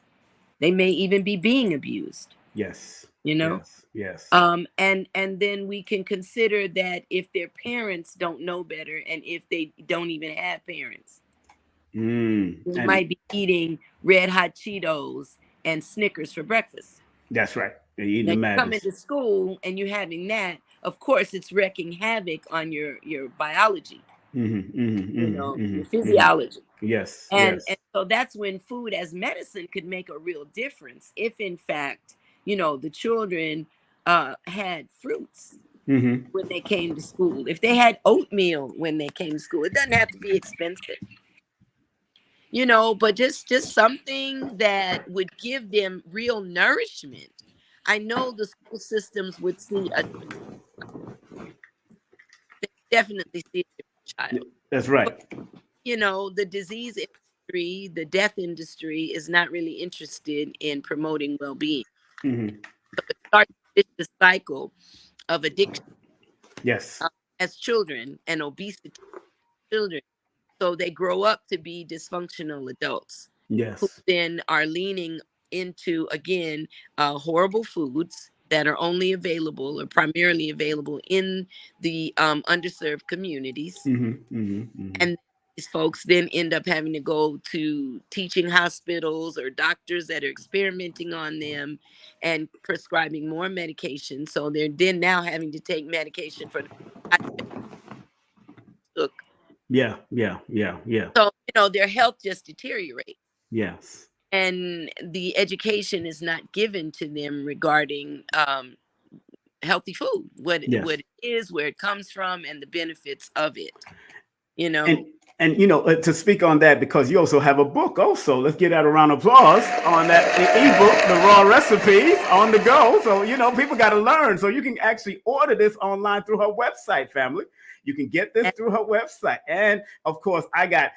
They may even be being abused. Yes. Yes. And then we can consider that if their parents don't know better, and if they don't even have parents, they might be eating Red Hot Cheetos and Snickers for breakfast. That's right. You come into school and you're having that. Of course, it's wreaking havoc on your biology, your physiology. Yes. And so that's when food as medicine could make a real difference. If in fact, the children had fruits when they came to school. If they had oatmeal when they came to school, it doesn't have to be expensive, but just something that would give them real nourishment. I know the school systems would see definitely see a different child. That's right. But, the disease industry, the death industry is not really interested in promoting well-being. So it starts vicious cycle of addiction Yes. as children and obesity children. So they grow up to be dysfunctional adults who Yes. then are leaning into, again, horrible foods that are only available or primarily available in the underserved communities. Mm-hmm. Mm-hmm. Mm-hmm. And these folks then end up having to go to teaching hospitals or doctors that are experimenting on them and prescribing more medication. So they're then now having to take medication for the side effects they took. Yeah. Yeah. Yeah. Yeah. So, their health just deteriorates. Yes. And the education is not given to them regarding healthy food, what Yes. it is, where it comes from, and the benefits of it. You And know, to speak on that, because you also have a book also, let's give that a round of applause on that ebook, The Raw Recipes on the Go. So people got to learn, so you can actually order this online through her website, family. You can get this and through her website. And of course, I got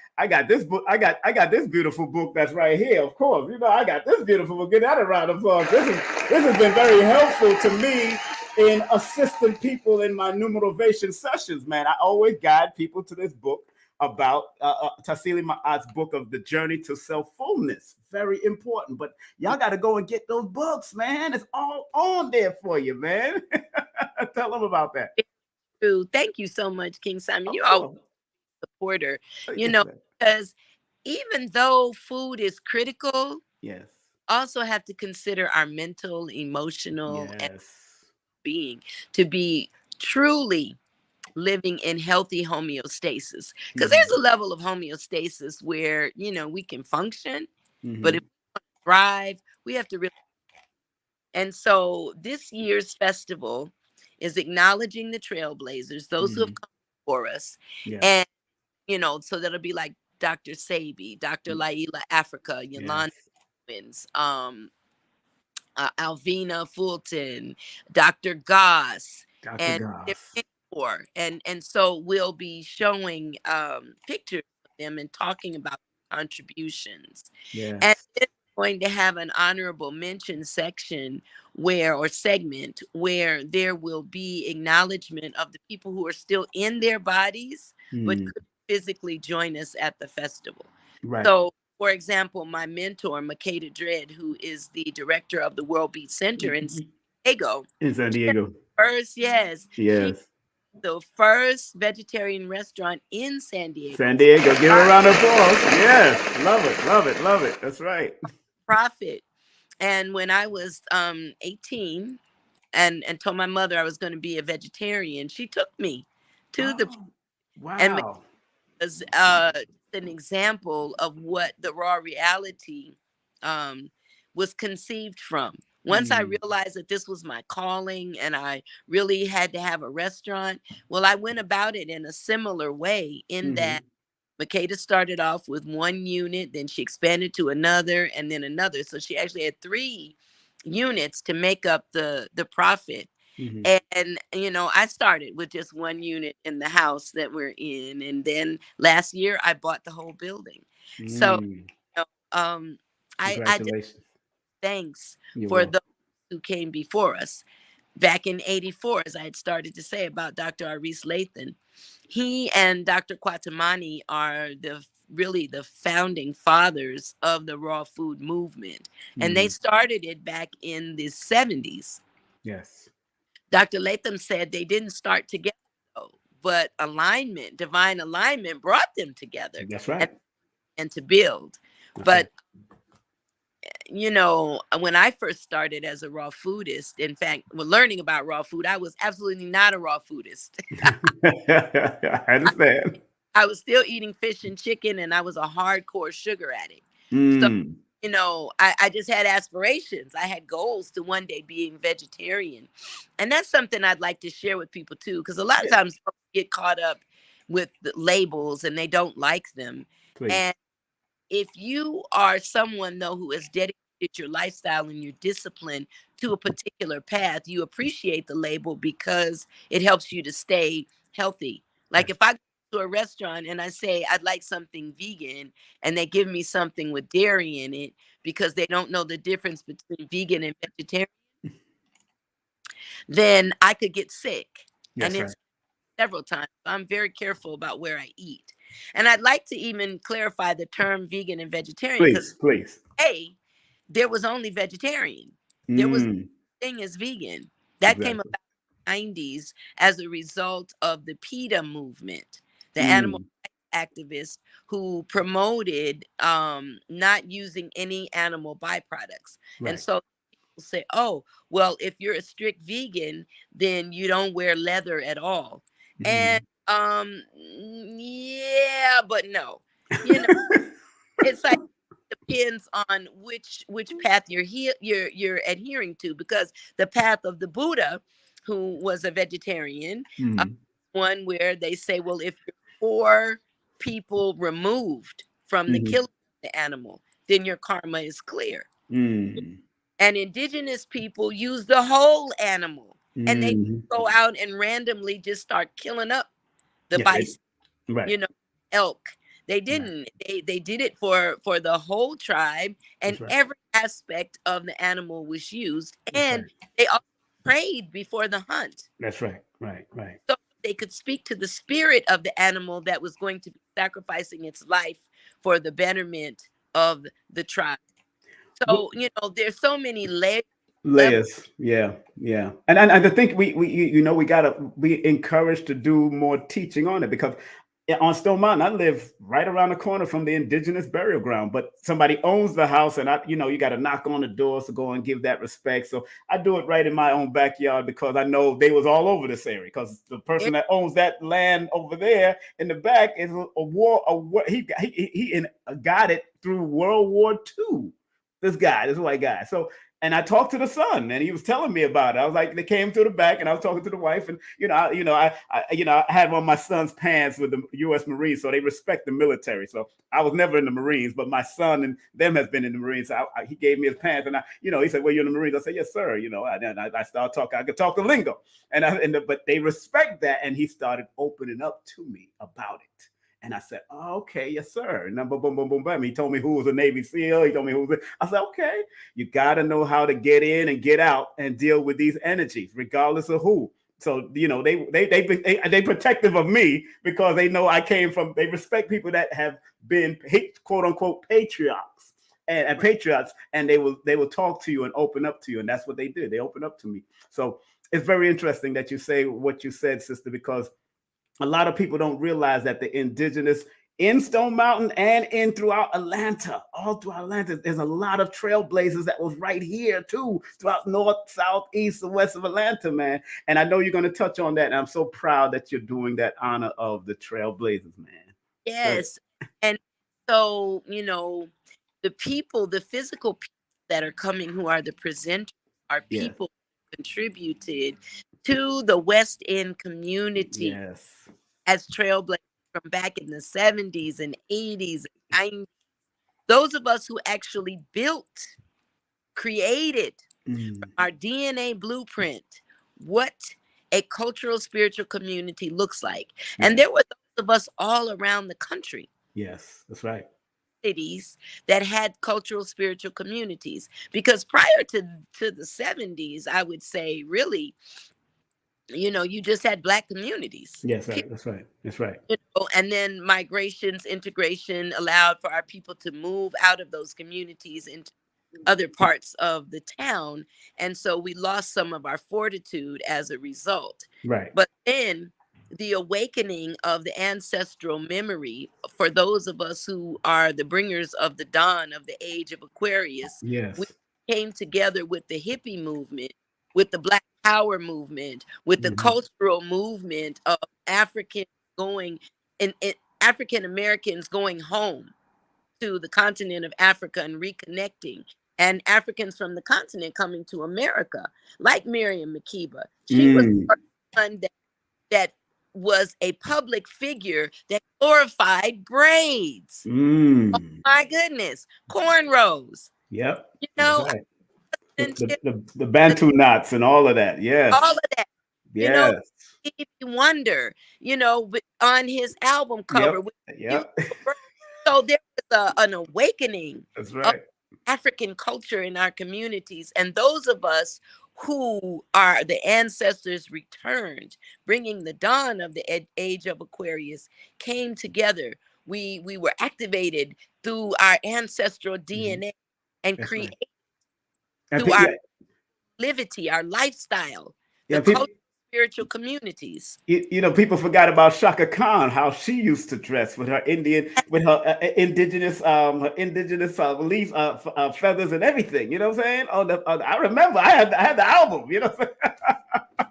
this book. I got this beautiful book that's right here. Of course, I got this beautiful book. Give that a round of applause. This has been very helpful to me in assisting people in my new motivation sessions, man. I always guide people to this book about Tassilli Ma'at's book of the journey to self-fullness. Very important. But y'all got to go and get those books, man. It's all on there for you, man. Tell them about that. thank you so much, King Simon. Of You're always course. a supporter, you Yes, know, man. because even though food is critical, Yes. also have to consider our mental, emotional, and Yes. being to be truly living in healthy homeostasis, because Mm-hmm. there's a level of homeostasis where we can function, but Mm-hmm. if we thrive, we have to really. And so this year's festival is acknowledging the trailblazers, those who Mm-hmm. have come before us, Yes. and so that'll be like Dr. Sabi, Dr. Laila Africa, Yolanda Yes. Wins, Alvina Fulton, Dr. Goss, Dr. and there are Goss. many more. And so we'll be showing pictures of them and talking about contributions. And Yes. then we're going to have an honorable mention section or segment where there will be acknowledgement of the people who are still in their bodies but Mm. couldn't physically join us at the festival. Right. So, for example, my mentor, Makeda Dredd, who is the director of the World Beat Center in San Diego, In San she Diego. first, yes, she Yes. the first vegetarian restaurant in San Diego San for Diego. Give her a round of applause. Yes. Love it. Love it. Love it. That's right. profit. And when I was 18 and told my mother I was going to be a vegetarian, she took me to the Oh, and wow. was an example of what the raw reality um, was conceived from. Once I Mm, realized that this was my calling and I really had to have a restaurant, well, I went about it in a similar way in hmm that Makeda started off with one unit, then she expanded to another and then another. So she actually had 3 units to make up the profit. hmm And I started with just one unit in the house that we're in, and then last year I bought the whole building. So Mm, you um I just congratulations. thanks You're for welcome. those who came before us. Back in '84, as I had started to say about Dr. Aris Lathan, he and Dr. Kwatamani are really the founding fathers of the raw food movement, and they Hmm started it back in the '70s. Yes. Dr. Latham said they didn't start together, though, but divine alignment brought them together That's and, right. and to build. That's right. But, when I first started as a raw foodist, in fact, when learning about raw food, I was absolutely not a raw foodist. I understand. I was still eating fish and chicken, and I was a hardcore sugar addict. So, Mm, I just had aspirations. I had goals to one day being vegetarian. And that's something I'd like to share with people too, because a lot of yes, times folks get caught up with the labels and they don't like them. please. And if you are someone though who has dedicated your lifestyle and your discipline to a particular path, you appreciate the label because it helps you to stay healthy. Like Yes. if I go to a restaurant and I say I'd like something vegan and they give me something with dairy in it because they don't know the difference between vegan and vegetarian, then I could get sick. Yes, And right. it's several times. I'm very careful about where I eat. And I'd like to even clarify the term vegan and vegetarian, because Please, please. there was only vegetarian. There was Mm, thing as vegan. That came exactly. about in the 90s as a result of the PETA movement, the animal Mm, rights activists who promoted not using any animal byproducts. And right. so people say, oh, well, if you're a strict vegan, then you don't wear leather at all. And Mm. yeah, but no. You know, it's like depends on which path you're adhering to, because the path of the Buddha, who was a vegetarian, uh, Mm, one where they say, well, if you're 4 people removed from the mhm, killing of the animal, then your karma is clear. mm, And indigenous people use the whole animal, and they mhm. go out and randomly just start killing up the Yeah, bison, right, you know, elk. They right. didn't. They did it for the whole tribe, and That's right. every aspect of the animal was used. That's And right. they also prayed before the hunt, That's right. Right, right. so they could speak to the spirit of the animal that was going to be sacrificing its life for the betterment of the tribe. Well, So, there's so many layers, levels. layers, yeah, yeah, and I think we gotta be encouraged to do more teaching on it, because on Stone Mountain I live right around the corner from the indigenous burial ground, but somebody owns the house, and you got to knock on the doors to go and give that respect. So I do it right in my own backyard, because I know they was all over this area, because the person that owns that land over there in the back is got it through World War II. This white guy. So, and I talked to the son, and he was telling me about it. I was like, they came to the back, and I was talking to the wife, and I have on my son's pants with the U.S. Marines, so they respect the military. So I was never in the Marines, but my son and them has been in the Marines. So he gave me his pants, and he said, "Well, you're in the Marines." I said, "Yes, sir." I started talking. I could talk the lingo, but they respect that, and he started opening up to me about it. And I said, oh, okay, yes, sir. And then boom, boom, boom, boom, boom. He told me who was a Navy SEAL. He told me who was. I said, okay, you got to know how to get in and get out and deal with these energies, regardless of who. So they protective of me, because they know I came from. They respect people that have been quote unquote patriots and patriots, and they will talk to you and open up to you, and that's what they did. They opened up to me. So it's very interesting that you say what you said, sister, because a lot of people don't realize that the indigenous in Stone Mountain and in throughout Atlanta, all throughout Atlanta, there's a lot of trailblazers that was right here too, throughout north, south, east, and west of Atlanta, man. And I know you're going to touch on that, and I'm so proud that you're doing that honor of the trailblazers, man. Good. Yes. And so, the physical people that are coming, who are the presenters, are Yeah. people who contributed to the West End community Yes. as trailblazers from back in the 70s and 80s and 90s. Those of us who actually created Mm. our DNA blueprint what a cultural spiritual community looks like. And Right. there were those of us all around the country, Yes, that's right. cities, that had cultural spiritual communities, because prior to the 70s, I would say, really, you just had Black communities. Yes, right. That's right. That's right. And then migrations, integration allowed for our people to move out of those communities into other parts of the town. And so we lost some of our fortitude as a result. Right. But then the awakening of the ancestral memory for those of us who are the bringers of the dawn of the age of Aquarius, we Yes. came together with the hippie movement, with the Black Power movement, with the Mhm. cultural movement of African going and African Americans going home to the continent of Africa and reconnecting, and Africans from the continent coming to America, like Miriam Makeba. She was Mm. the first one that was a public figure that glorified braids. Oh Mm. my goodness, cornrows. Yep. You That's know, right. until The Bantu knots and all of that. all Yes. of that. You know, Yes. Stevie Wonder. On his album cover Yep. with Yep. beautiful birds. So there was an awakening That's of right. African culture in our communities, and those of us who are the ancestors returned, bringing the dawn of the age of Aquarius, came together. We were activated through our ancestral Mhm. DNA and That's right. created And through our yeah, livity, our lifestyle, the yeah, cultural spiritual communities. people forgot about Shaka Khan, how she used to dress with her her indigenous leaf feathers and everything. You know what I'm saying? I remember I had the album. You know what I'm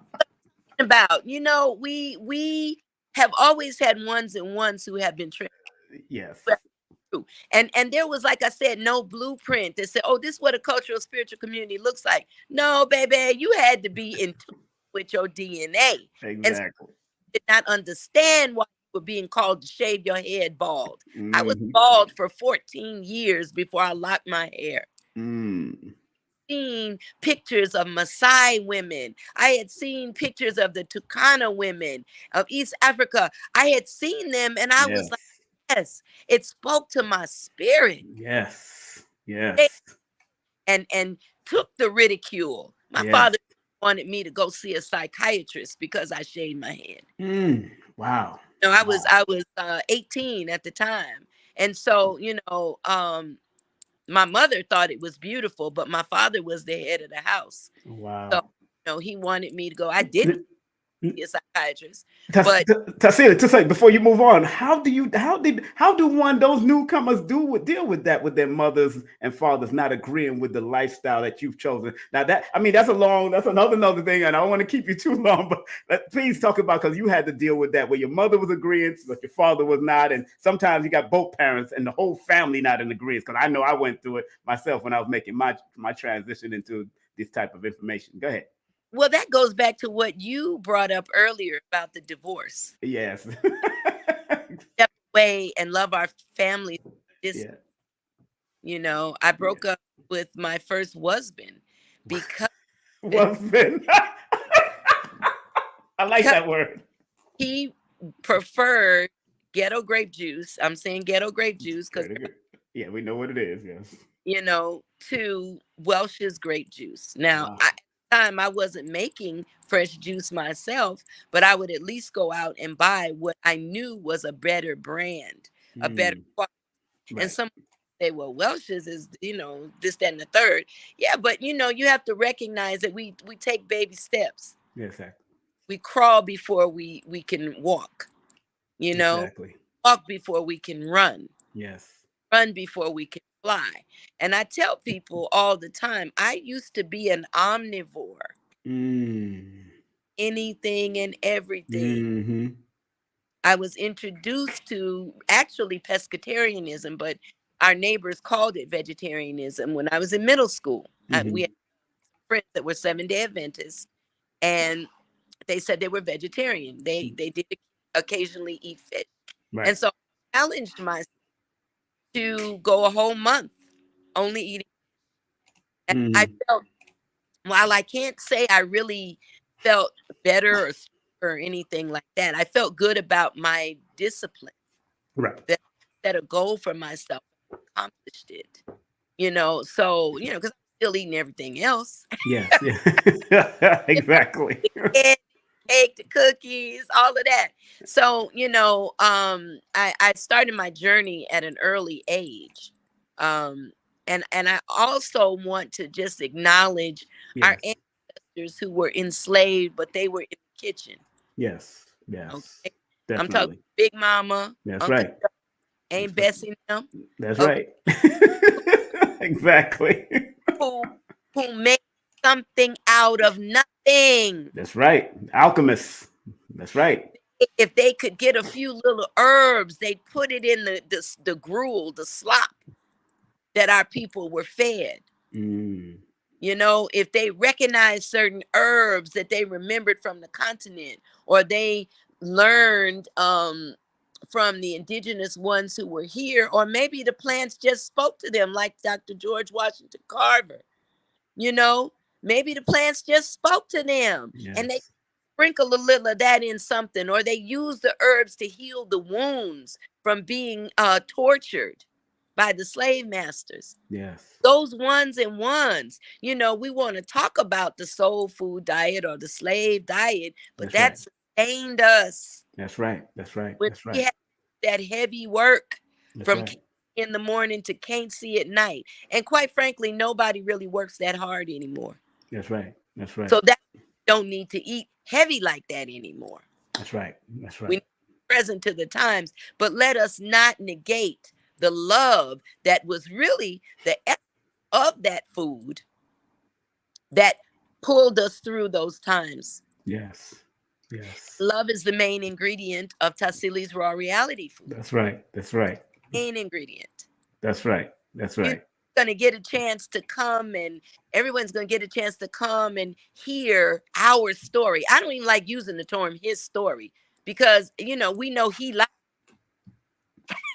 About, we have always had ones and ones who have been trained. saying? Yes. And there was, like I said, no blueprint that said, oh, this is what a cultural spiritual community looks like. No, baby, you had to be in tune with your DNA. And so Exactly. I did not understand why you were being called to shave your head bald. I was Hmm. bald for 14 years before I locked my hair. Mm. Seen pictures of Maasai women. I had seen pictures of the Turkana women of East Africa. I had seen them and I was like, Yes. yes, it spoke to my spirit. Yes. They- Yes. and took the ridicule. My Yes. father wanted me to go see a psychiatrist because I shaved my head. Mm. Wow. No, I was Wow. I was 18 at the time. And so, my mother thought it was beautiful, but my father was the head of the house. So, Wow. he wanted me to go. I did go see a psychiatrist, but Tassilli, to say before you move on, how do those newcomers deal with that with their mothers and fathers not agreeing with the lifestyle that you've chosen? Now that's another thing, and I don't want to keep you too long, but please talk about, because you had to deal with that where your mother was agreeing, but your father was not, and sometimes you got both parents and the whole family not in agreement. Because I know I went through it myself when I was making my transition into this type of information. Go ahead. well, that goes back to what you brought up earlier about the divorce. Yes. Step away and love our family. This, Yeah. I Yeah. broke up with my first husband because Was been. I like because that word. he preferred ghetto grape juice. I'm saying ghetto grape juice because, Very good. Yeah, we know what it is. Yes. to Welch's grape juice. Now, Wow. at the time I wasn't making fresh juice myself, but I would at least go out and buy what I knew was a better brand, a better Mm, quality. And right. some say, well, Welch's is, this, that, and the third. Yeah, but you have to recognize that we take baby steps. Yes, exactly. We crawl before we can walk, you know, Exactly. walk before we can Yes. run before we can fly. And I tell people all the time, I used to be an omnivore, Mm. anything and everything. Mm-hmm. I was introduced to actually pescatarianism, but our neighbors called it vegetarianism when I was in middle school. We Mm-hmm. had friends that were Seventh-day Adventists, and they said they were vegetarian. They did occasionally eat fish, Right. and so I challenged myself to go a whole month only eating. And I Mm-hmm. felt, while I can't say I really felt better or anything like that, I felt good about my discipline. Right. That I set a goal for myself, accomplished it. So because I'm still eating everything else. Yes. Yeah. Exactly. The candy, cake, the cookies, all of that. So, I started my journey at an early age. Um, and I also want to just acknowledge our Yes. ancestors who were enslaved, but they were in the kitchen. Yes. Yes. Okay. I'm talking Definitely. Big Mama, That's Uncle right. Aunt Bessie and them. That's Okay. right. Exactly. Who who made something out of nothing. That's right. Alchemists. That's right. If they could get a few little herbs, they'd put it in the gruel, the slop that our people were fed. Mm. If they recognized certain herbs that they remembered from the continent, or they learned from the indigenous ones who were here, or maybe the plants just spoke to them, like Dr. George Washington Carver. You know, maybe the plants just spoke to them, and they Yes. sprinkle a little of that in something, or they use the herbs to heal the wounds from being tortured. by the slave masters. Yes. Those ones and ones, we want to talk about the soul food diet or the slave diet, but That's right. that sustained us That's right. That's right. when That's we right. had that heavy work That's from right. in the morning to can't see at night. And quite frankly, nobody really works that hard anymore. That's right. That's right. So that don't need to eat heavy like that anymore. That's right. That's We right. need to be present to the times, but let us not negate the love that was really the essence of that food that pulled us through those times. Yes. Yes. Love is the main ingredient of Tassilli's Raw Reality Food. That's right. That's right. Main ingredient. That's right. That's You're right. going to get a chance to come, and everyone's going to get a chance to come and hear our story. I don't even like using the term his story because, we know he likes,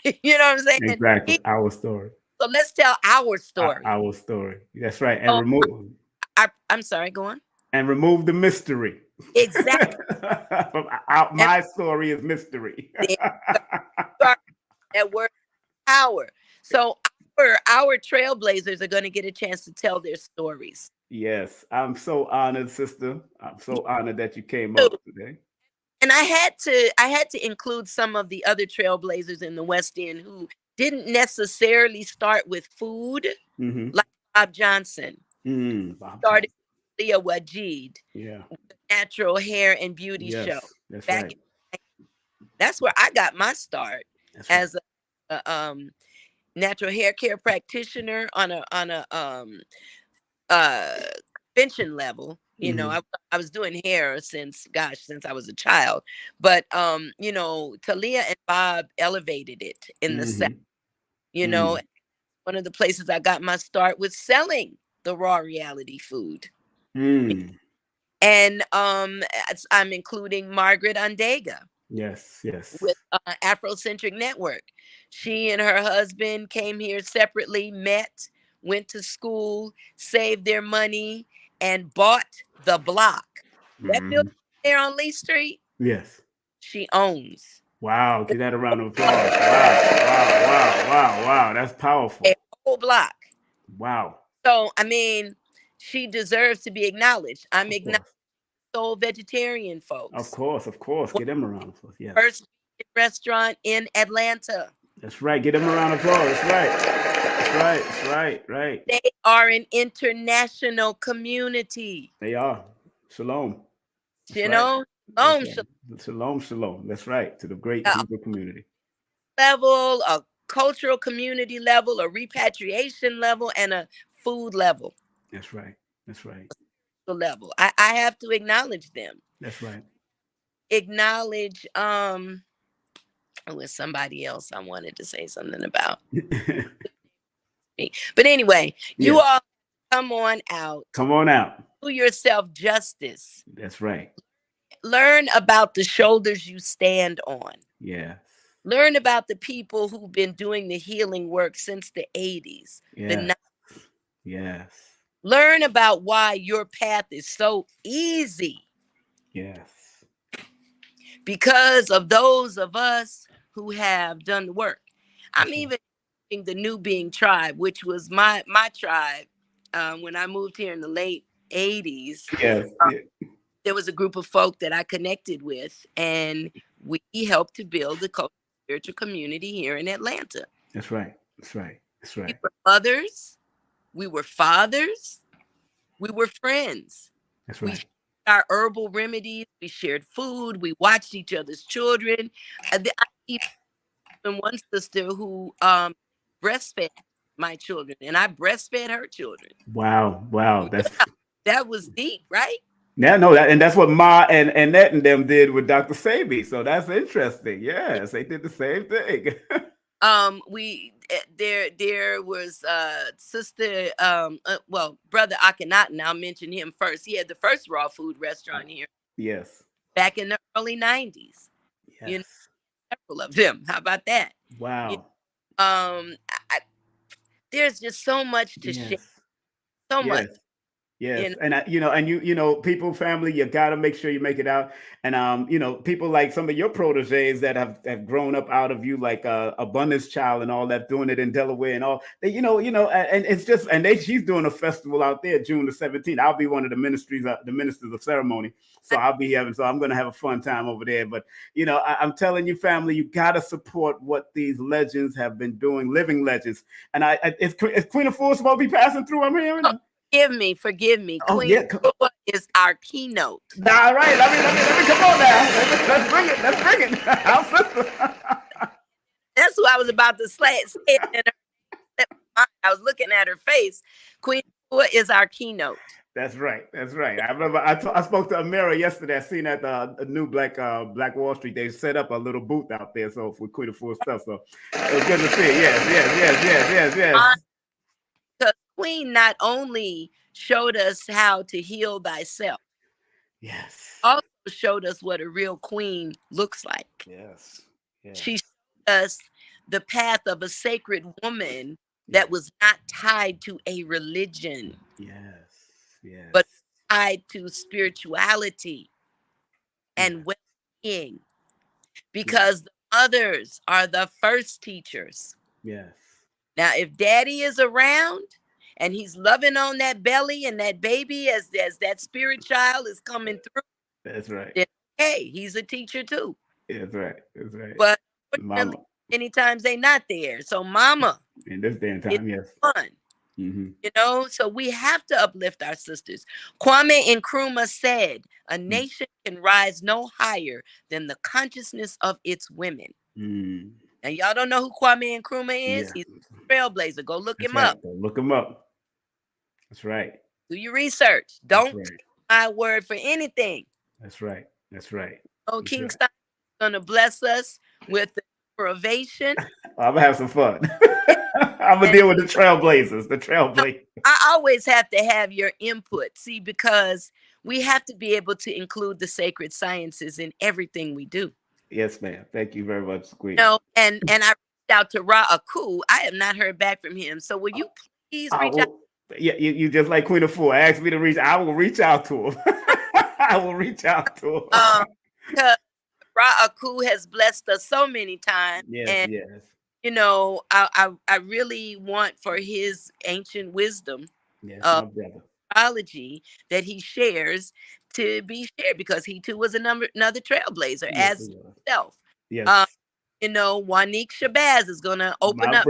you know what I'm saying? Exactly. Our story. So let's tell our story. Our story. That's right. And Oh, remove I'm sorry, go on. and remove the mystery. Exactly. My story is mystery. That word power. So our trailblazers are going to get a chance to tell their stories. Yes, I'm so honored, sister. I'm so honored that you came up today. And I had to include some of the other trailblazers in the West End who didn't necessarily start with food, like Bob Johnson. Bob Started Johnson. with Leah Wajid, Yeah, natural hair and beauty show. That's Back right. That's where I got my start That's as a natural hair care practitioner on a convention level. I was doing hair since I was a child, but Talia and Bob elevated it in the set. One of the places I got my start was selling the raw reality food. And I'm including Margaret Undega. Yes. With Afrocentric Network. She and her husband came here separately, met, went to school, saved their money, and bought the block. That building there on Lee Street, Yes. she owns. Wow, give that a round of applause. Wow. That's powerful. A whole block. Wow. So, she deserves to be acknowledged. I'm acknowledging soul vegetarian folks. Of course. Give them a round of applause. Yes. First restaurant in Atlanta. That's right. Give them a round of applause. That's right. They are an international community. They are. Shalom. Shalom. That's right. To the great Hebrew community. Level, a cultural community level, a repatriation level, and a food level. That's right. The level. I have to acknowledge them. That's right. Acknowledge with somebody else I wanted to say something about. But anyway, you all come on out. Do yourself justice. That's right. Learn about the shoulders you stand on. Yes. Learn about the people who've been doing the healing work since the 80s. Yes. Learn about why your path is so easy. Yes. Because of those of us who have done the work. I'm even the New Being tribe, which was my tribe when I moved here in the late 80s. Yes. There was a group of folk that I connected with, and we helped to build the cultural spiritual community here in Atlanta. That's right. We were mothers, we were fathers, we were friends. That's right. We shared our herbal remedies, we shared food, we watched each other's children. I even one sister who breastfed my children, and I breastfed her children. Wow. That was deep, right? Yeah, no, that's what Ma and Annette and them did with Dr. Sabi. So that's interesting. Yes, they did the same thing. There was sister brother Akhenaten, I'll mention him first. He had the first raw food restaurant here. Yes. Back in the early 90s. Yes. Several of them. How about that? Wow. There's just so much to share. So much. Yes, and people, family, you got to make sure you make it out. And people like some of your proteges that have grown up out of you, like Abundance Child and all that, doing it in Delaware and all. They, and it's just, and she's doing a festival out there June the 17th. I'll be one of the the ministers of ceremony, so I'll be having. So I'm going to have a fun time over there. But I'm telling you, family, you got to support what these legends have been doing, living legends. And is Queen of Fools supposed to be passing through? I'm hearing. Forgive me. Oh, Queen yeah. is our keynote. All right, let me come on now. Let's bring it. Let's bring it. Our sister. That's what I was about to say. I was looking at her face. Queen is our keynote. That's right. That's right. I remember I spoke to Amira yesterday. I seen at the new Black Wall Street. They set up a little booth out there, so for Queen of Fools stuff. So it was good to see. Yes. Because Queen not only showed us how to heal thyself, yes, also showed us what a real queen looks like. Yes. She showed us the path of a sacred woman that was not tied to a religion. Yes. But tied to spirituality and well-being. Because the mothers are the first teachers. Yes. Now, if daddy is around and he's loving on that belly and that baby as that spirit child is coming through. That's right. Then, hey, he's a teacher too. That's right. But many times they not there. So mama. In this day and time, yes. Fun. Mm-hmm. So we have to uplift our sisters. Kwame Nkrumah said, a nation can rise no higher than the consciousness of its women. And y'all don't know who Kwame Nkrumah is? Yeah. He's a trailblazer. Go look him up. Go look him up. That's right. Do your research. Don't take my word for anything. That's right. Oh, King Stein is going to bless us with the inspiration. I'm going to have some fun. I'm going to deal with the trailblazers. I always have to have your input. See, because we have to be able to include the sacred sciences in everything we do. Yes, ma'am. Thank you very much, Queen. And I reached out to Ra Aku. I have not heard back from him. So will you please reach out? Yeah, you just like Queen of Four. Ask me to reach. I will reach out to him. I will reach out to him. Because Ra Aku has blessed us so many times. Yes. I really want for his ancient wisdom of astrology that he shares to be shared, because he too was another trailblazer as himself. Yes. Wanique Shabazz is going to open up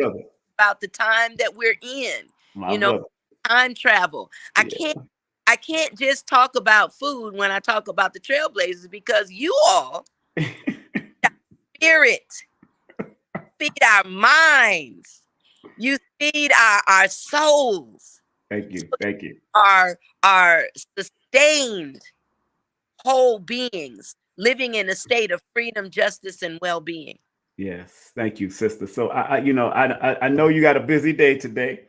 about the time that we're in. Time travel. I can't just talk about food when I talk about the trailblazers, because you all spirit feed our minds. You feed our souls. Thank you. Our sustained whole beings living in a state of freedom, justice, and well-being. Yes. Thank you, sister. So I know you got a busy day today,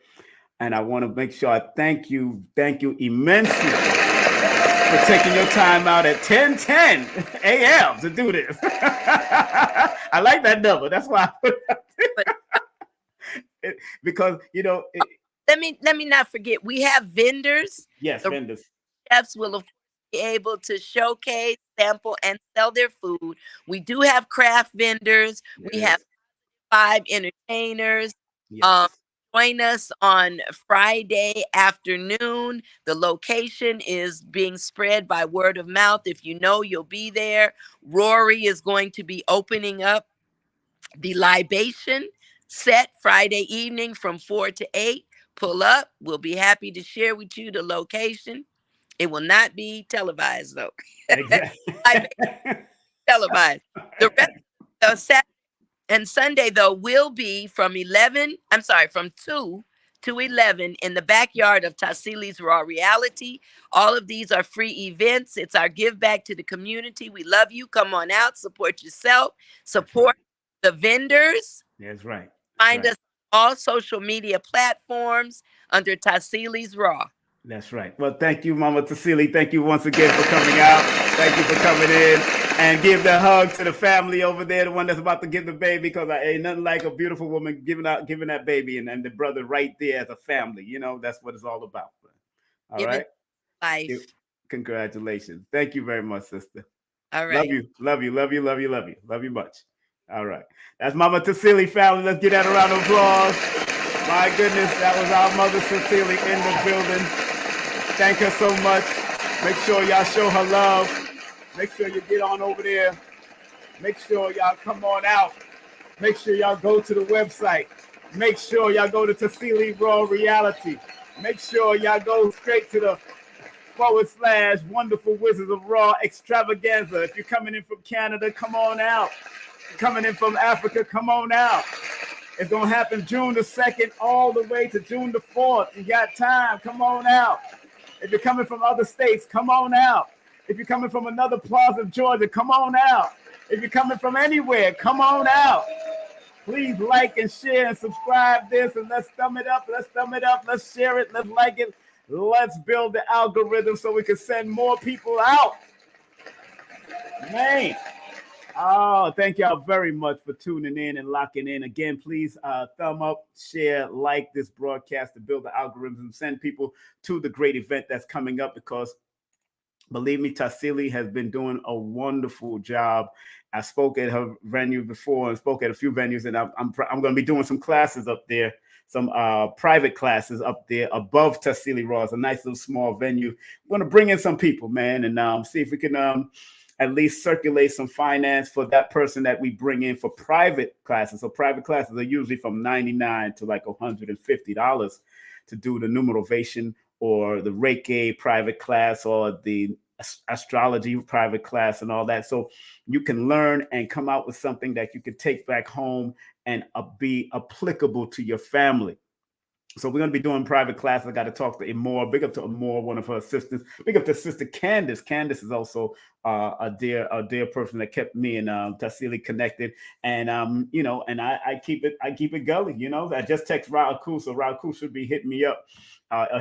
and I want to make sure I thank you immensely for taking your time out at 10:10 a.m. to do this. I like that number. That's why I put it, because let me not forget, we have vendors. Yes, vendors. Chefs will of course be able to showcase, sample, and sell their food. We do have craft vendors. Yes. We have 5 entertainers. Yes. Join us on Friday afternoon. The location is being spread by word of mouth. If you know, you'll be there. Rory is going to be opening up the libation set Friday evening from 4 to 8. Pull up. We'll be happy to share with you the location. It will not be televised, though. Exactly. Televised. The rest of Saturday and Sunday, though, will be from 2 to 11 in the backyard of Tassilli's Raw Reality. All of these are free events. It's our give back to the community. We love you. Come on out. Support yourself. Support the vendors. That's right. Find us on all social media platforms under Tassilli's Raw. That's right. Well, thank you, Mama Tassilli. Thank you once again for coming out. Thank you for coming in. And give the hug to the family over there, the one that's about to give the baby, because I ain't nothing like a beautiful woman giving that baby and the brother right there as a family. That's what it's all about. All right. life. Congratulations. Thank you very much, sister. All Love right. you. Love you. Love you. Love you. Love you. Love you much. All right. That's Mama Tassilli, family. Let's get that a round of applause. My goodness, that was our mother Tassilli in the building. Thank her so much. Make sure y'all show her love. Make sure you get on over there. Make sure y'all come on out. Make sure y'all go to the website. Make sure y'all go to Tassilli Raw Reality. Make sure y'all go straight to the / Wonderful Wizards of Raw Extravaganza. If you're coming in from Canada, come on out. If you're coming in from Africa, come on out. It's going to happen June the 2nd all the way to June the 4th. You got time, come on out. If you're coming from other states, come on out. If you're coming from another part of Georgia, come on out. If you're coming from anywhere, come on out. Please like and share and subscribe this, and let's thumb it up. Let's thumb it up. Let's share it. Let's like it. Let's build the algorithm so we can send more people out. Man. Oh, thank y'all very much for tuning in and locking in. Again, please thumb up, share, like this broadcast to build the algorithm and send people to the great event that's coming up, because believe me, Tassilli has been doing a wonderful job. I spoke at her venue before and spoke at a few venues, and I'm going to be doing some classes up there, some private classes up there above Tassilli Raw. It's a nice little small venue. I'm going to bring in some people, man, and see if we can at least circulate some finance for that person that we bring in for private classes. So private classes are usually from $99 to like $150 to do the numerovation or the Reiki private class or the astrology private class and all that. So you can learn and come out with something that you can take back home and be applicable to your family. So we're going to be doing private classes. I got to talk to Amor. Big up to Amor, one of her assistants. Big up to Sister Candace. Candace is also a dear person that kept me and Tassilli connected. And you know, and I keep it gully. You know, I just text Raul, so Raul should be hitting me up,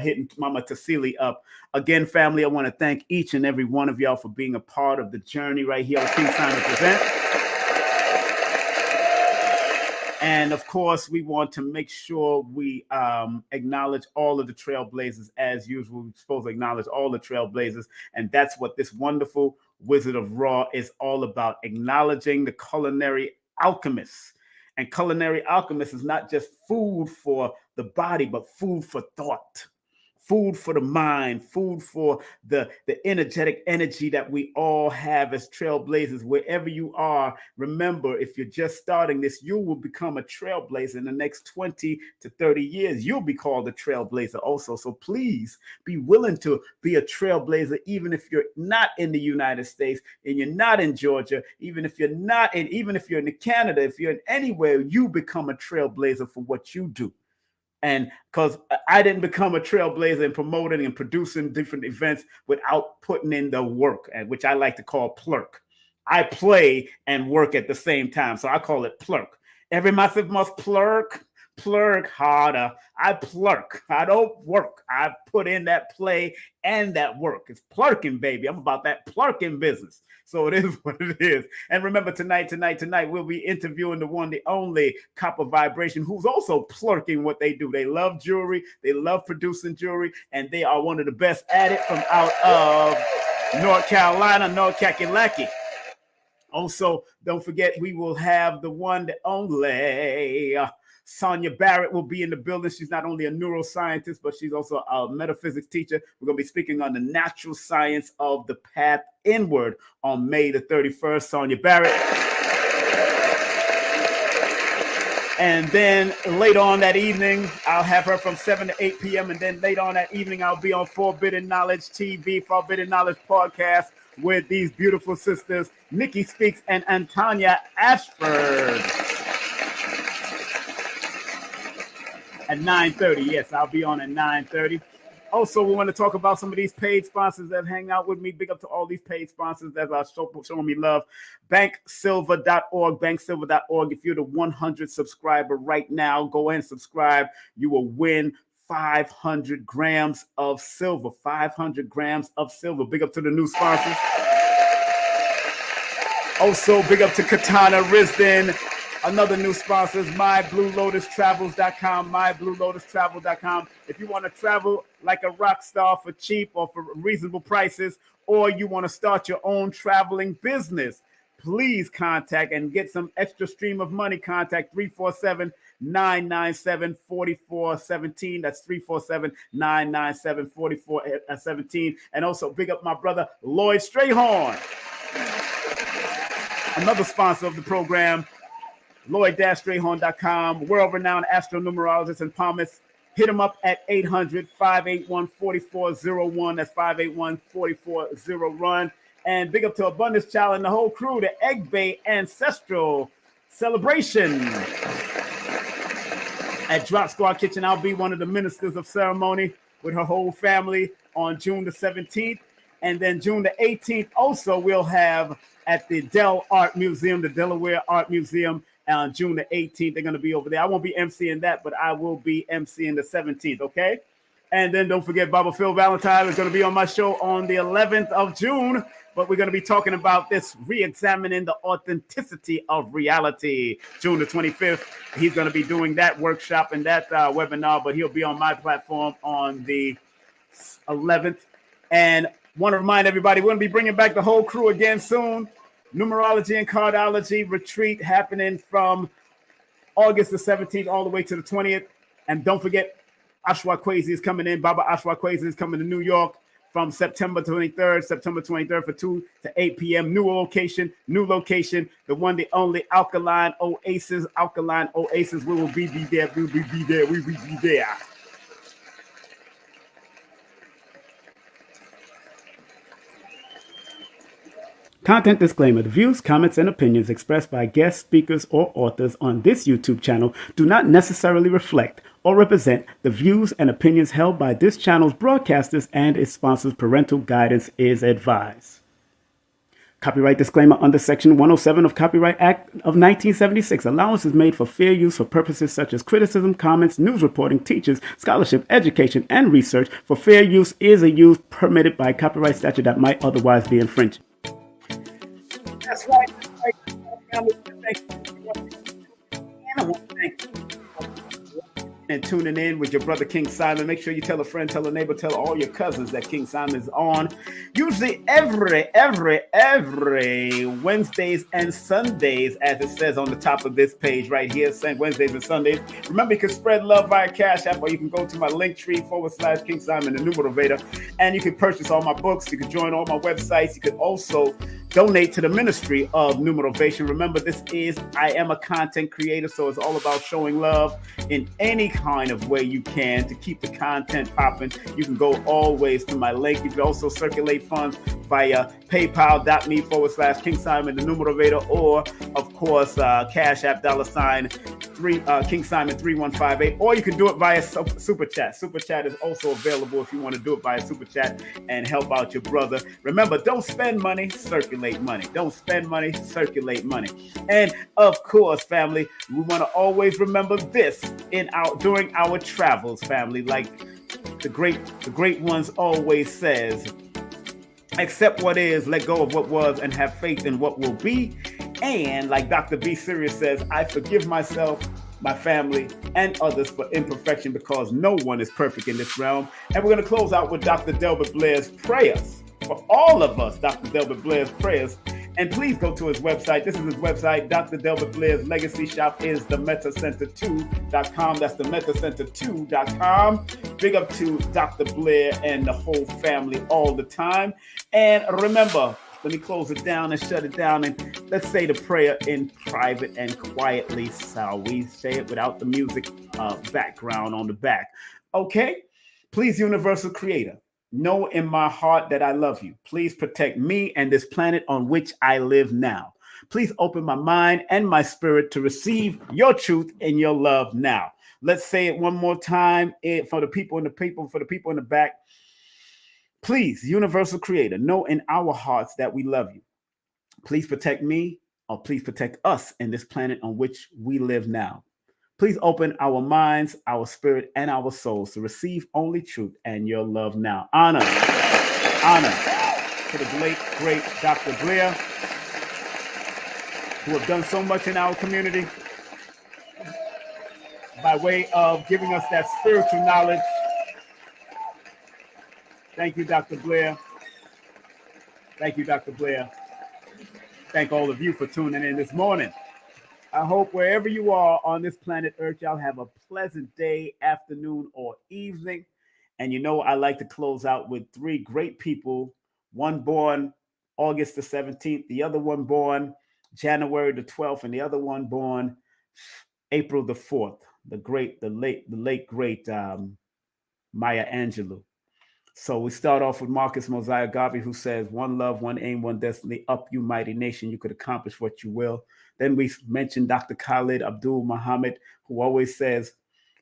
hitting Mama Tassilli up. Again, family, I want to thank each and every one of y'all for being a part of the journey right here on King Simon Present. And of course, we want to make sure we acknowledge all of the trailblazers as usual. We're supposed to acknowledge all the trailblazers. And that's what this wonderful Wizard of Raw is all about, acknowledging the culinary alchemists. And culinary alchemists is not just food for the body, but food for thought. Food for the mind, food for the energetic energy that we all have as trailblazers. Wherever you are, remember, if you're just starting this, you will become a trailblazer in the next 20 to 30 years. You'll be called a trailblazer also. So please be willing to be a trailblazer, even if you're not in the United States and you're not in Georgia, even if you're in Canada, if you're in anywhere, you become a trailblazer for what you do. And because I didn't become a trailblazer in promoting and producing different events without putting in the work, which I like to call plurk. I play and work at the same time, so I call it plurk. Every month must plurk harder. I plurk. I don't work. I put in that play and that work. It's plurking, baby. I'm about that plurking business. So it is what it is. And remember, tonight, we'll be interviewing the one, the only Copper Vibration, who's also plurking what they do. They love jewelry. They love producing jewelry. And they are one of the best at it from out of North Carolina, North Kakalaki. Also, don't forget, we will have the one, the only Sonia Barrett will be in the building. She's not only a neuroscientist, but she's also a metaphysics teacher. We're going to be speaking on the natural science of the path inward on May the 31st. Sonia Barrett. And then later on that evening, I'll have her from 7 to 8 p.m. And then later on that evening, I'll be on Forbidden Knowledge TV, Forbidden Knowledge Podcast, with these beautiful sisters, Nikki Speaks and Antanya Ashford. At 9:30, yes, I'll be on at 9:30. Also, we want to talk about some of these paid sponsors that hang out with me. Big up to all these paid sponsors that are showing me love. Banksilver.org, banksilver.org. If you're the 100 subscriber right now, go and subscribe. You will win 500 grams of silver. 500 grams of silver. Big up to the new sponsors. Also, big up to Katana Risden, Another new sponsor is MyBlueLotusTravels.com, MyBlueLotusTravels.com. If you want to travel like a rock star for cheap or for reasonable prices, or you want to start your own traveling business, please contact and get some extra stream of money. Contact 347-997-4417. That's 347-997-4417. And also big up my brother Lloyd Strayhorn, another sponsor of the program. Lloyd-Strayhorn.com, world-renowned astronumerologist and palmist. Hit him up at 800-581-4401. That's 581-4401. And big up to Abundance Child and the whole crew, the Egg Bay Ancestral Celebration at Drop Squad Kitchen. I'll be one of the ministers of ceremony with her whole family on June the 17th. And then June the 18th, also we'll have at the Del Art Museum, the Delaware Art Museum, on June the 18th. They're going to be over there. I won't be emceeing that, but I will be emceeing the 17th, okay? And then don't forget, Baba Phil Valentine is going to be on my show on the 11th of June. But we're going to be talking about this, re-examining the authenticity of reality. June the 25th, he's going to be doing that workshop and that webinar, but he'll be on my platform on the 11th. And want to remind everybody, we're going to be bringing back the whole crew again soon. Numerology and Cardology retreat happening from August the 17th all the way to the 20th. And don't forget, Ashwa Kwesi is coming in. Baba Ashwa Kwesi is coming to New York from September 23rd for 2 to 8 p.m. New location, the one, the only Alkaline Oasis. We will be there. We will be there. Content disclaimer. The views, comments, and opinions expressed by guest speakers or authors on this YouTube channel do not necessarily reflect or represent the views and opinions held by this channel's broadcasters and its sponsors. Parental guidance is advised. Copyright disclaimer under Section 107 of Copyright Act of 1976. Allowance is made for fair use for purposes such as criticism, comments, news reporting, teachers, scholarship, education, and research. For fair use is a use permitted by copyright statute that might otherwise be infringed. That's right. I want to thank you and tuning in with your brother King Simon. Make sure you tell a friend, tell a neighbor, tell all your cousins that King Simon is on. Usually every Wednesdays and Sundays, as it says on the top of this page right here, saying Wednesdays and Sundays. Remember, you can spread love via Cash App, or you can go to my Linktree / King Simon, the Numerator, and you can purchase all my books. You can join all my websites. You can also donate to the ministry of Numerovation. Remember, I am a content creator, so it's all about showing love in any kind of way you can to keep the content popping. You can go always to my link. You can also circulate funds via paypal.me / King Simon, the Numerator, or of course, Cash App $ King Simon 3158, or you can do it via Super Chat. Super Chat is also available if you want to do it via Super Chat and help out your brother. Remember, don't spend money, circulate money. Don't spend money, circulate money. And of course, family, we want to always remember this during our travels, family. Like the great ones always says, accept what is, let go of what was, and have faith in what will be. And like Dr. B. Sirius says, I forgive myself, my family, and others for imperfection, because no one is perfect in this realm. And we're going to close out with Dr. Delbert Blair's prayers. For all of us, Dr. Delbert Blair's prayers. And please go to his website. This is his website. Dr. Delbert Blair's legacy shop is themetacenter2.com. That's themetacenter2.com. Big up to Dr. Blair and the whole family all the time. And remember, let me close it down and shut it down, and let's say the prayer in private and quietly. So we say it without the music background on the back. Okay? Please, Universal Creator, know in my heart that I love you. Please protect me and this planet on which I live now. Please open my mind and my spirit to receive your truth and your love now. Let's say it one more time for the people in the back. Please, Universal Creator, know in our hearts that we love you. Please protect me, or please protect us and this planet on which we live now. Please open our minds, our spirit, and our souls to receive only truth and your love now. Honor to the great Dr. Blair, who have done so much in our community. by way of giving us that spiritual knowledge. Thank you, Dr. Blair. Thank you, Dr. Blair. Thank all of you for tuning in this morning. I hope wherever you are on this planet Earth, y'all have a pleasant day, afternoon, or evening. And you know, I like to close out with three great people, one born August the 17th, the other one born January the 12th, and the other one born April the 4th, the late great Maya Angelou. So we start off with Marcus Mosiah Garvey, who says, "One love, one aim, one destiny. Up, you mighty nation. You could accomplish what you will." Then we mentioned Dr. Khalid Abdul Muhammad, who always says,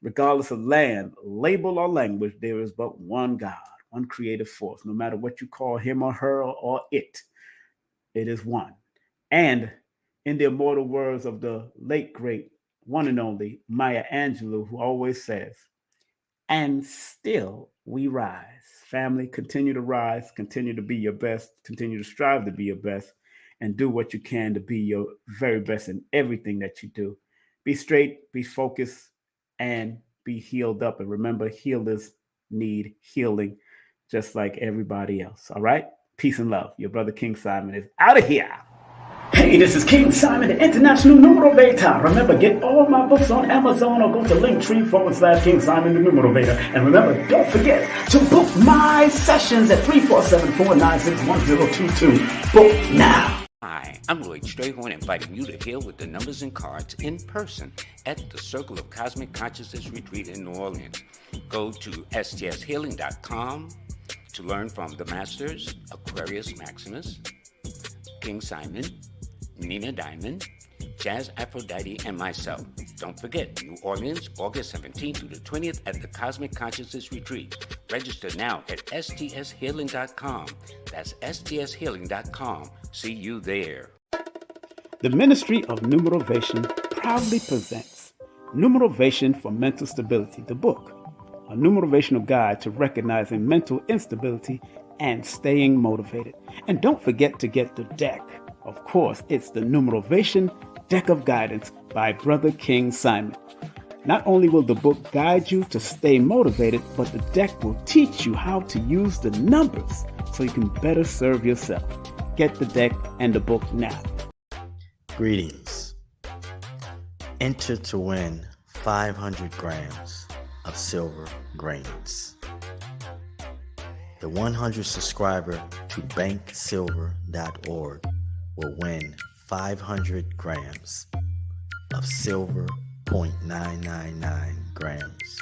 "Regardless of land, label, or language, there is but one God, one creative force. No matter what you call him or her or it is one." And in the immortal words of the late, great, one and only Maya Angelou, who always says, "And still we rise." Family, continue to rise, continue to be your best, continue to strive to be your best, and do what you can to be your very best in everything that you do. Be straight, be focused, and be healed up. And remember, healers need healing just like everybody else. All right? Peace and love. Your brother King Simon is out of here. Hey, this is King Simon, the International Numerator. Remember, get all my books on Amazon or go to Linktree/King Simon, the Numerator. And remember, don't forget to book my sessions at 347-496-1022. Book now. Hi, I'm Lloyd Strayhorn, inviting you to heal with the numbers and cards in person at the Circle of Cosmic Consciousness Retreat in New Orleans. Go to stshealing.com to learn from the Masters, Aquarius Maximus, King Simon, Nina Diamond, Jazz Aphrodite, and myself. Don't forget, New Orleans, August 17th through the 20th at the Cosmic Consciousness Retreat. Register now at stshealing.com. That's stshealing.com. See you there. The Ministry of Numerovation proudly presents Numerovation for Mental Stability, the book, a numerational guide to recognizing mental instability and staying motivated. And don't forget to get the deck. Of course, it's the Numerovation Deck of Guidance by Brother King Simon. Not only will the book guide you to stay motivated, but the deck will teach you how to use the numbers so you can better serve yourself. Get the deck and the book now. Greetings. Enter to win 500 grams of silver grains. The 100 subscriber to banksilver.org will win 500 grams of silver, 0.999 grams.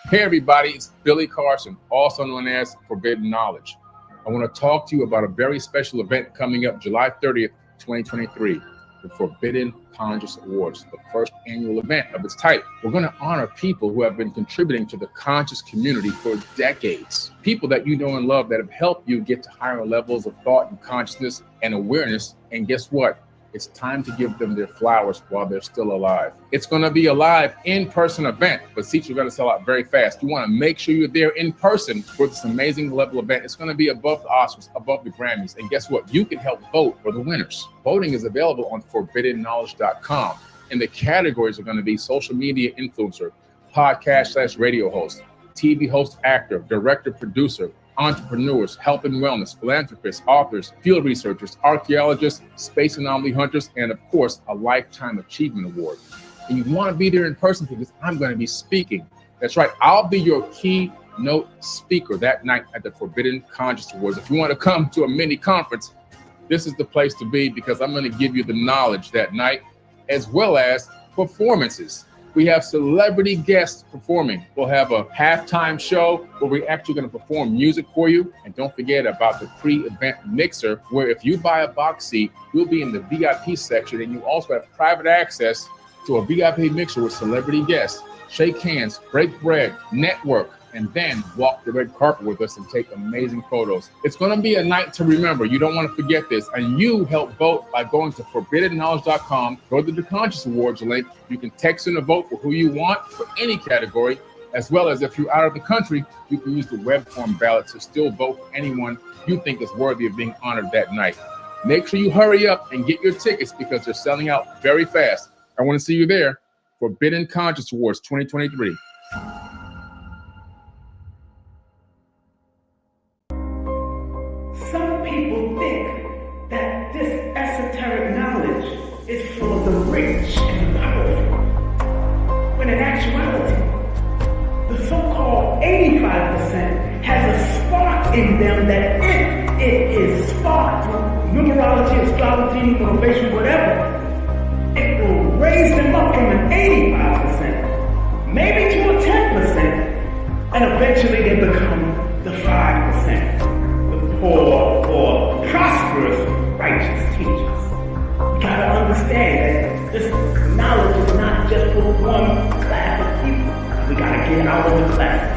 Hey everybody, it's Billy Carson, also known as Forbidden Knowledge. I want to talk to you about a very special event coming up July 30th, 2023, the Forbidden Conscious Awards, the first annual event of its type. We're going to honor people who have been contributing to the conscious community for decades. People that you know and love that have helped you get to higher levels of thought and consciousness and awareness. And guess what? It's time to give them their flowers while they're still alive. It's going to be a live in-person event, but seats are going to sell out very fast. You want to make sure you're there in person for this amazing level event. It's going to be above the Oscars, above the Grammys. And guess what? You can help vote for the winners. Voting is available on forbiddenknowledge.com. And the categories are going to be social media influencer, podcast/radio host, TV host, actor, director, producer, entrepreneurs, health and wellness, philanthropists, authors, field researchers, archaeologists, space anomaly hunters, and of course, a Lifetime Achievement Award. And you want to be there in person because I'm going to be speaking. That's right. I'll be your keynote speaker that night at the Forbidden Conscious Awards. If you want to come to a mini conference, this is the place to be because I'm going to give you the knowledge that night as well as performances. We have celebrity guests performing. We'll have a halftime show where we're actually going to perform music for you. And don't forget about the pre-event mixer, where if you buy a box seat, you'll be in the VIP section. And you also have private access to a VIP mixer with celebrity guests. Shake hands, break bread, network, and then walk the red carpet with us and take amazing photos. It's going to be a night to remember. You don't want to forget this. And you help vote by going to forbiddenknowledge.com, go to the Conscious Awards link. You can text in a vote for who you want for any category, as well as if you're out of the country, you can use the web form ballot to still vote for anyone you think is worthy of being honored that night. Make sure you hurry up and get your tickets because they're selling out very fast. I want to see you there. Forbidden Conscious Awards 2023. Some people think that this esoteric knowledge is for the rich and the powerful, when in actuality, the so-called 85% has a spark in them that if it is sparked through numerology, astrology, motivation, whatever, it will raise them up from an 85%, maybe to a 10%, and eventually they become the 5%. Poor or prosperous righteous teachers. We gotta understand that this knowledge is not just for one class of people. We gotta get out of the classes.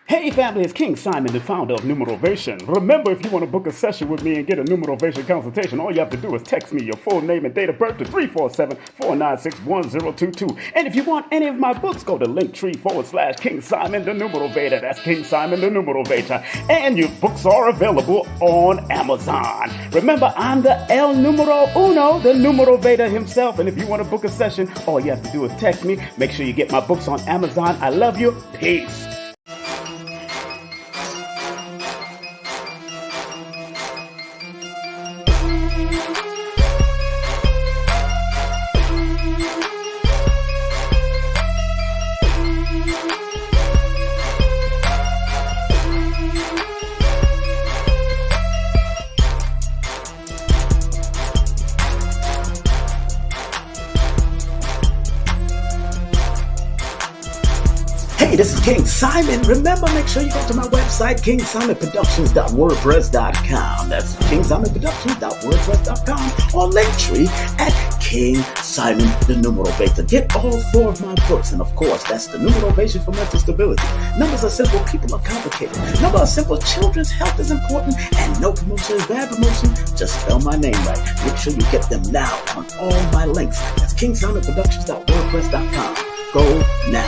Hey family, it's King Simon, the founder of Numerovation. Remember, if you want to book a session with me and get a Numerovation consultation, all you have to do is text me your full name and date of birth to 347-496-1022. And if you want any of my books, go to linktree/King Simon the Numerovator. That's King Simon the Numerovator. And your books are available on Amazon. Remember, I'm the El Numero Uno, the Numerovator himself. And if you want to book a session, all you have to do is text me. Make sure you get my books on Amazon. I love you. Peace. Hey, this is King Simon. Remember, make sure you go to my website, kingsimonproductions.wordpress.com. That's kingsimonproductions.wordpress.com, or Linktree at King Simon the Numerovator. Get all 4 of my books, and of course, that's the Numerovation for Mental Stability. Numbers are simple, people are complicated. Numbers are simple, children's health is important, and no promotion is bad promotion. Just spell my name right. Make sure you get them now on all my links. That's kingsimonproductions.wordpress.com. Go now.